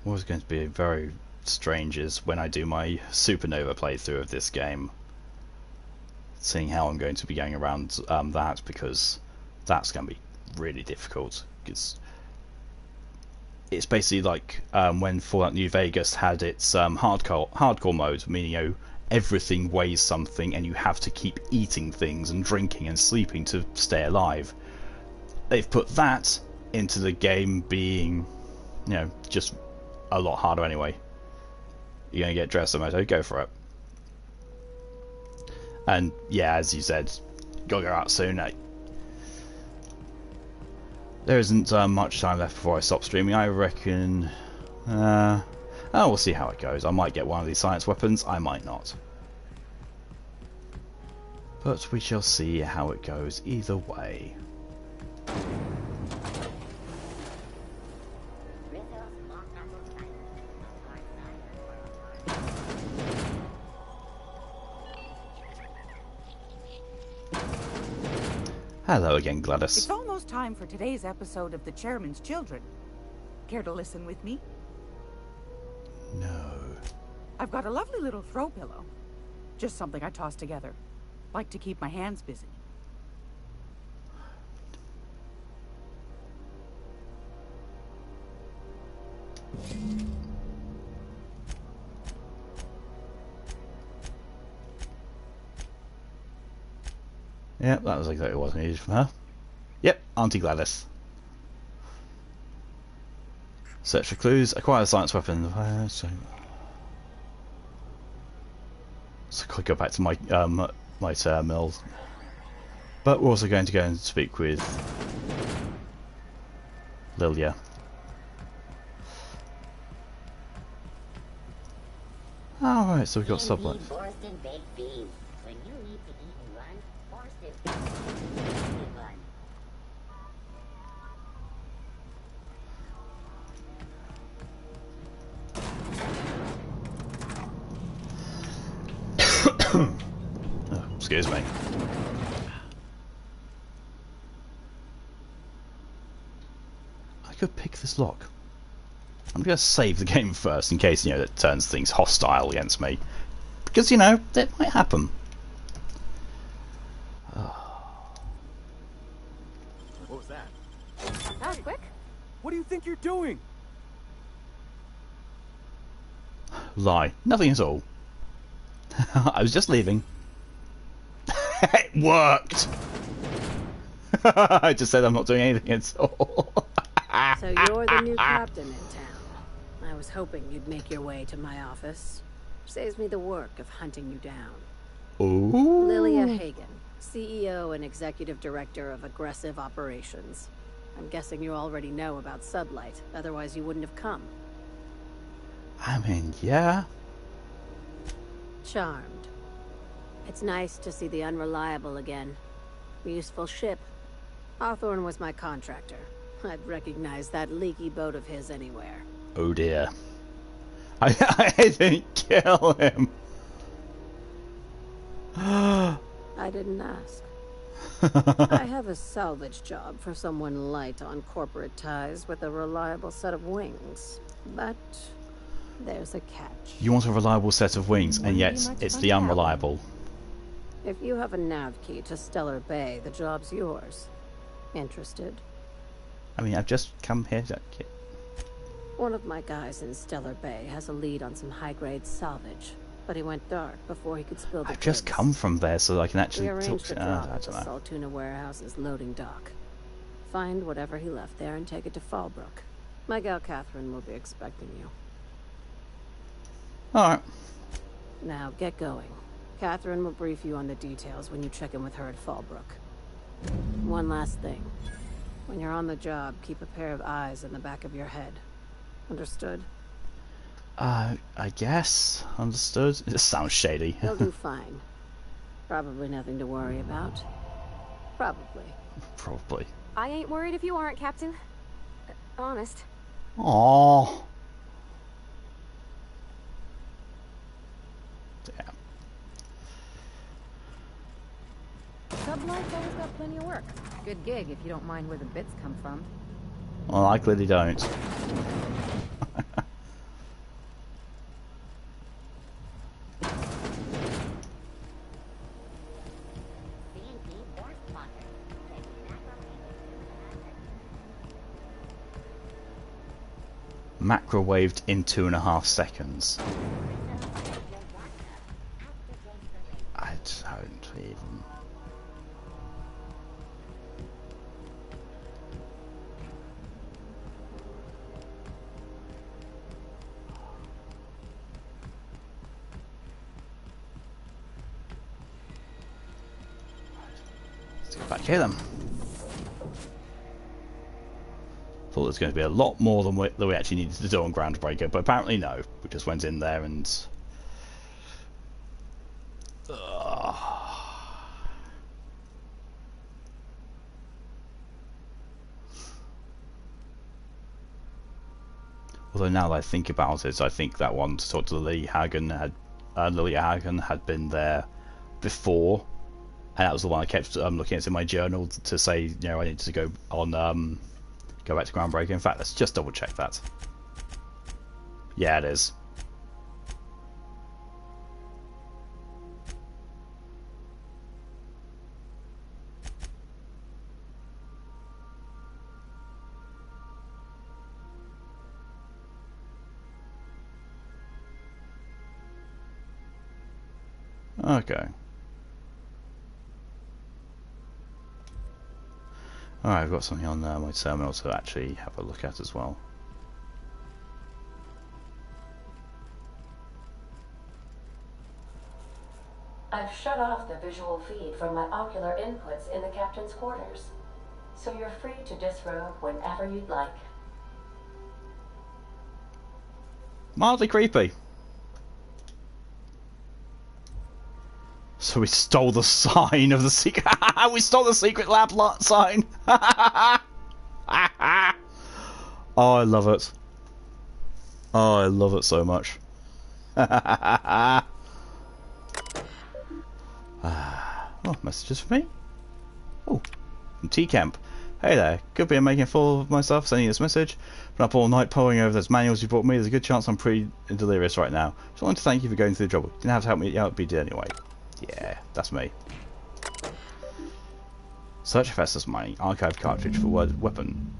What's going to be very strange is when I do my Supernova playthrough of this game, seeing how I'm going to be going around that, because that's going to be really difficult, because it's basically like when Fallout New Vegas had its hardcore mode, meaning, you know, everything weighs something and you have to keep eating things and drinking and sleeping to stay alive. They've put that into the game being, you know, just a lot harder anyway. You're gonna get dressed in moto, go for it. And yeah, as you said, gotta go out soon. There isn't much time left before I stop streaming. I reckon. We'll see how it goes. I might get one of these science weapons. I might not. But we shall see how it goes either way. Hello again, Gladys. It's almost time for today's episode of The Chairman's Children. Care to listen with me? No. I've got a lovely little throw pillow. Just something I toss together. Like to keep my hands busy. Yep, that was exactly what I needed from her. Yep, Auntie Gladys. Search for clues, acquire a science weapon. So quick, go back to my mill. But we're also going to go and speak with Lilia. Alright, so we've got sublight. Oh, excuse me. I could pick this lock. I'm going to save the game first in case, you know, that turns things hostile against me. Because, you know, that might happen. What was that? That was quick. What do you think you're doing? Lie. Nothing at all. I was just leaving. It worked! I just said I'm not doing anything at all. So you're the new captain in town. I was hoping you'd make your way to my office. Saves me the work of hunting you down. Ooh. Lilia Hagen, CEO and Executive Director of Aggressive Operations. I'm guessing you already know about Sublight, otherwise you wouldn't have come. I mean, yeah. Charmed. It's nice to see the Unreliable again. Useful ship. Hawthorne was my contractor. I'd recognize that leaky boat of his anywhere. Oh dear. I didn't kill him. I didn't ask. I have a salvage job for someone light on corporate ties with a reliable set of wings. But there's a catch. You want a reliable set of wings, and yet it's the unreliable. If you have a nav key to Stellar Bay, the job's yours. Interested? I mean, I've just come here to... One of my guys in Stellar Bay has a lead on some high-grade salvage, but he went dark before he could spill the I've just come from there so I can actually we talk arranged to... the I drop at don't the know. Saltuna Warehouse's loading dock. Find whatever he left there and take it to Fallbrook. My gal Catherine will be expecting you. Alright. Now, get going. Catherine will brief you on the details when you check in with her at Fallbrook. One last thing. When you're on the job, keep a pair of eyes in the back of your head. Understood? I guess. Understood. It sounds shady. You'll do fine. Probably nothing to worry about. Probably. Probably. I ain't worried if you aren't, Captain. Honest. Aww. Damn. Sublife's always got plenty of work. Good gig if you don't mind where the bits come from. Well, I clearly don't. Macrowaved in 2.5 seconds. I don't even. Let's get back here then. Thought there was going to be a lot more than we actually needed to do on Groundbreaker, but apparently no. We just went in there and... Although now that I think about it, I think that one to talk to Lilia Hagen had been there before, and that was the one I kept looking at in my journal to say, you know, I need to go on... Go back to Groundbreaker. In fact, let's just double check that. Yeah, it is. Okay. Alright, I've got something on my terminal to actually have a look at as well. I've shut off the visual feed from my ocular inputs in the captain's quarters, so you're free to disrobe whenever you'd like. Mildly creepy. So we stole the sign of the secret. We stole the secret lab sign. Oh, I love it. Oh, I love it so much. Oh, messages for me? Oh, from T-Camp. Hey there, could be I'm making a fool of myself sending you this message. Been up all night poring over those manuals you brought me. There's a good chance I'm pretty delirious right now. Just wanted to thank you for going through the trouble. You didn't have to help me out, but you did anyway. Yeah, that's me. Search Festus mining archive cartridge for weapon.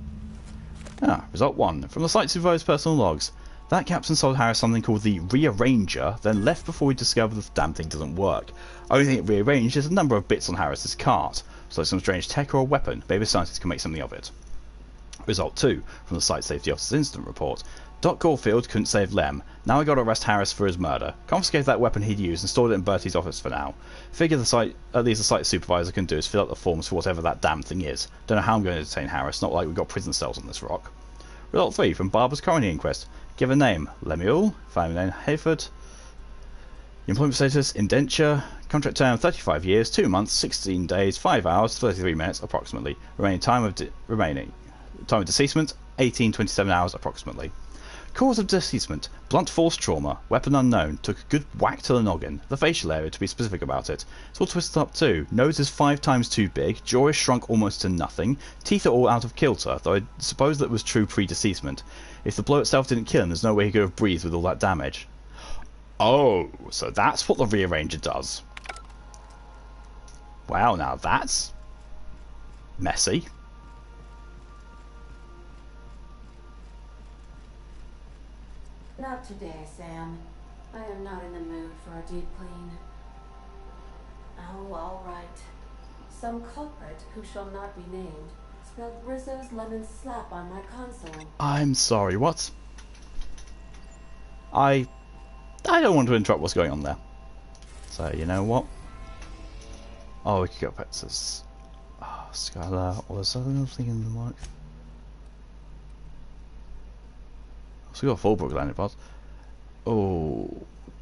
Ah, result 1. From the site supervisor's personal logs. That captain sold Harris something called the Rearranger, then left before we discovered the damn thing doesn't work. Only thing it rearranged is a number of bits on Harris's cart. So some strange tech or a weapon. Maybe scientists can make something of it. Result 2. From the site safety officer's incident report. Doc Caulfield couldn't save Lem. Now I gotta arrest Harris for his murder. Confiscate that weapon he'd used and stored it in Bertie's office for now. Figure at least the site supervisor can do is fill out the forms for whatever that damn thing is. Don't know how I'm going to detain Harris, not like we've got prison cells on this rock. Result 3 from Barbara's coroner inquest. Give a name. Lemuel. Family name Hayford. Employment status indenture. Contract term 35 years, 2 months, 16 days, 5 hours, 33 minutes approximately. Remaining time of deceasement 18-27 hours approximately. Cause of deceasement, blunt force trauma, weapon unknown, took a good whack to the noggin, the facial area to be specific about it. It's all twisted up too, nose is 5 times too big, jaw is shrunk almost to nothing, teeth are all out of kilter, though I suppose that was true pre-deceasement. If the blow itself didn't kill him, there's no way he could have breathed with all that damage. Oh, so that's what the Rearranger does. Wow, now that's messy. Not today, Sam. I am not in the mood for a deep clean. Oh, all right. Some culprit who shall not be named felt Rizzo's lemon slap on my console. I'm sorry, what? I don't want to interrupt what's going on there. So, you know what? Oh, we could go back to this. Oh, Skylar, or is there anything in the mic? So we got Fallbrook landing pads. Oh,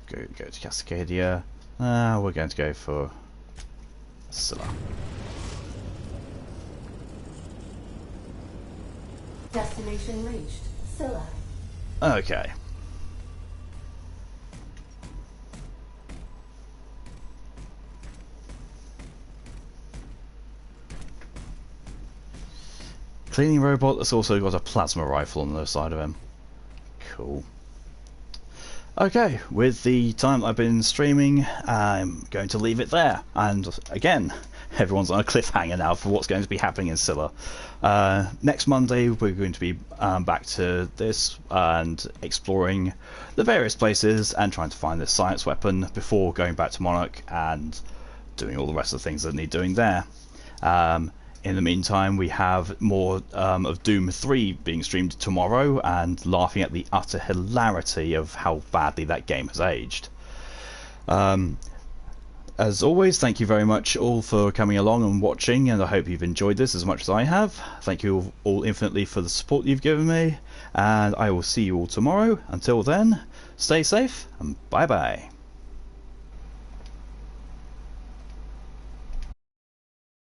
go to Cascadia. We're going to go for Scylla. Destination reached. Scylla. Okay. Cleaning robot that's also got a plasma rifle on the side of him. Cool. Okay, with the time I've been streaming, I'm going to leave it there. And again, everyone's on a cliffhanger now for what's going to be happening in Scylla. Next Monday, we're going to be back to this and exploring the various places and trying to find this science weapon before going back to Monarch and doing all the rest of the things that need doing there. In the meantime, we have more of Doom 3 being streamed tomorrow and laughing at the utter hilarity of how badly that game has aged. As always, thank you very much all for coming along and watching, and I hope you've enjoyed this as much as I have. Thank you all infinitely for the support you've given me, and I will see you all tomorrow. Until then, stay safe and bye bye.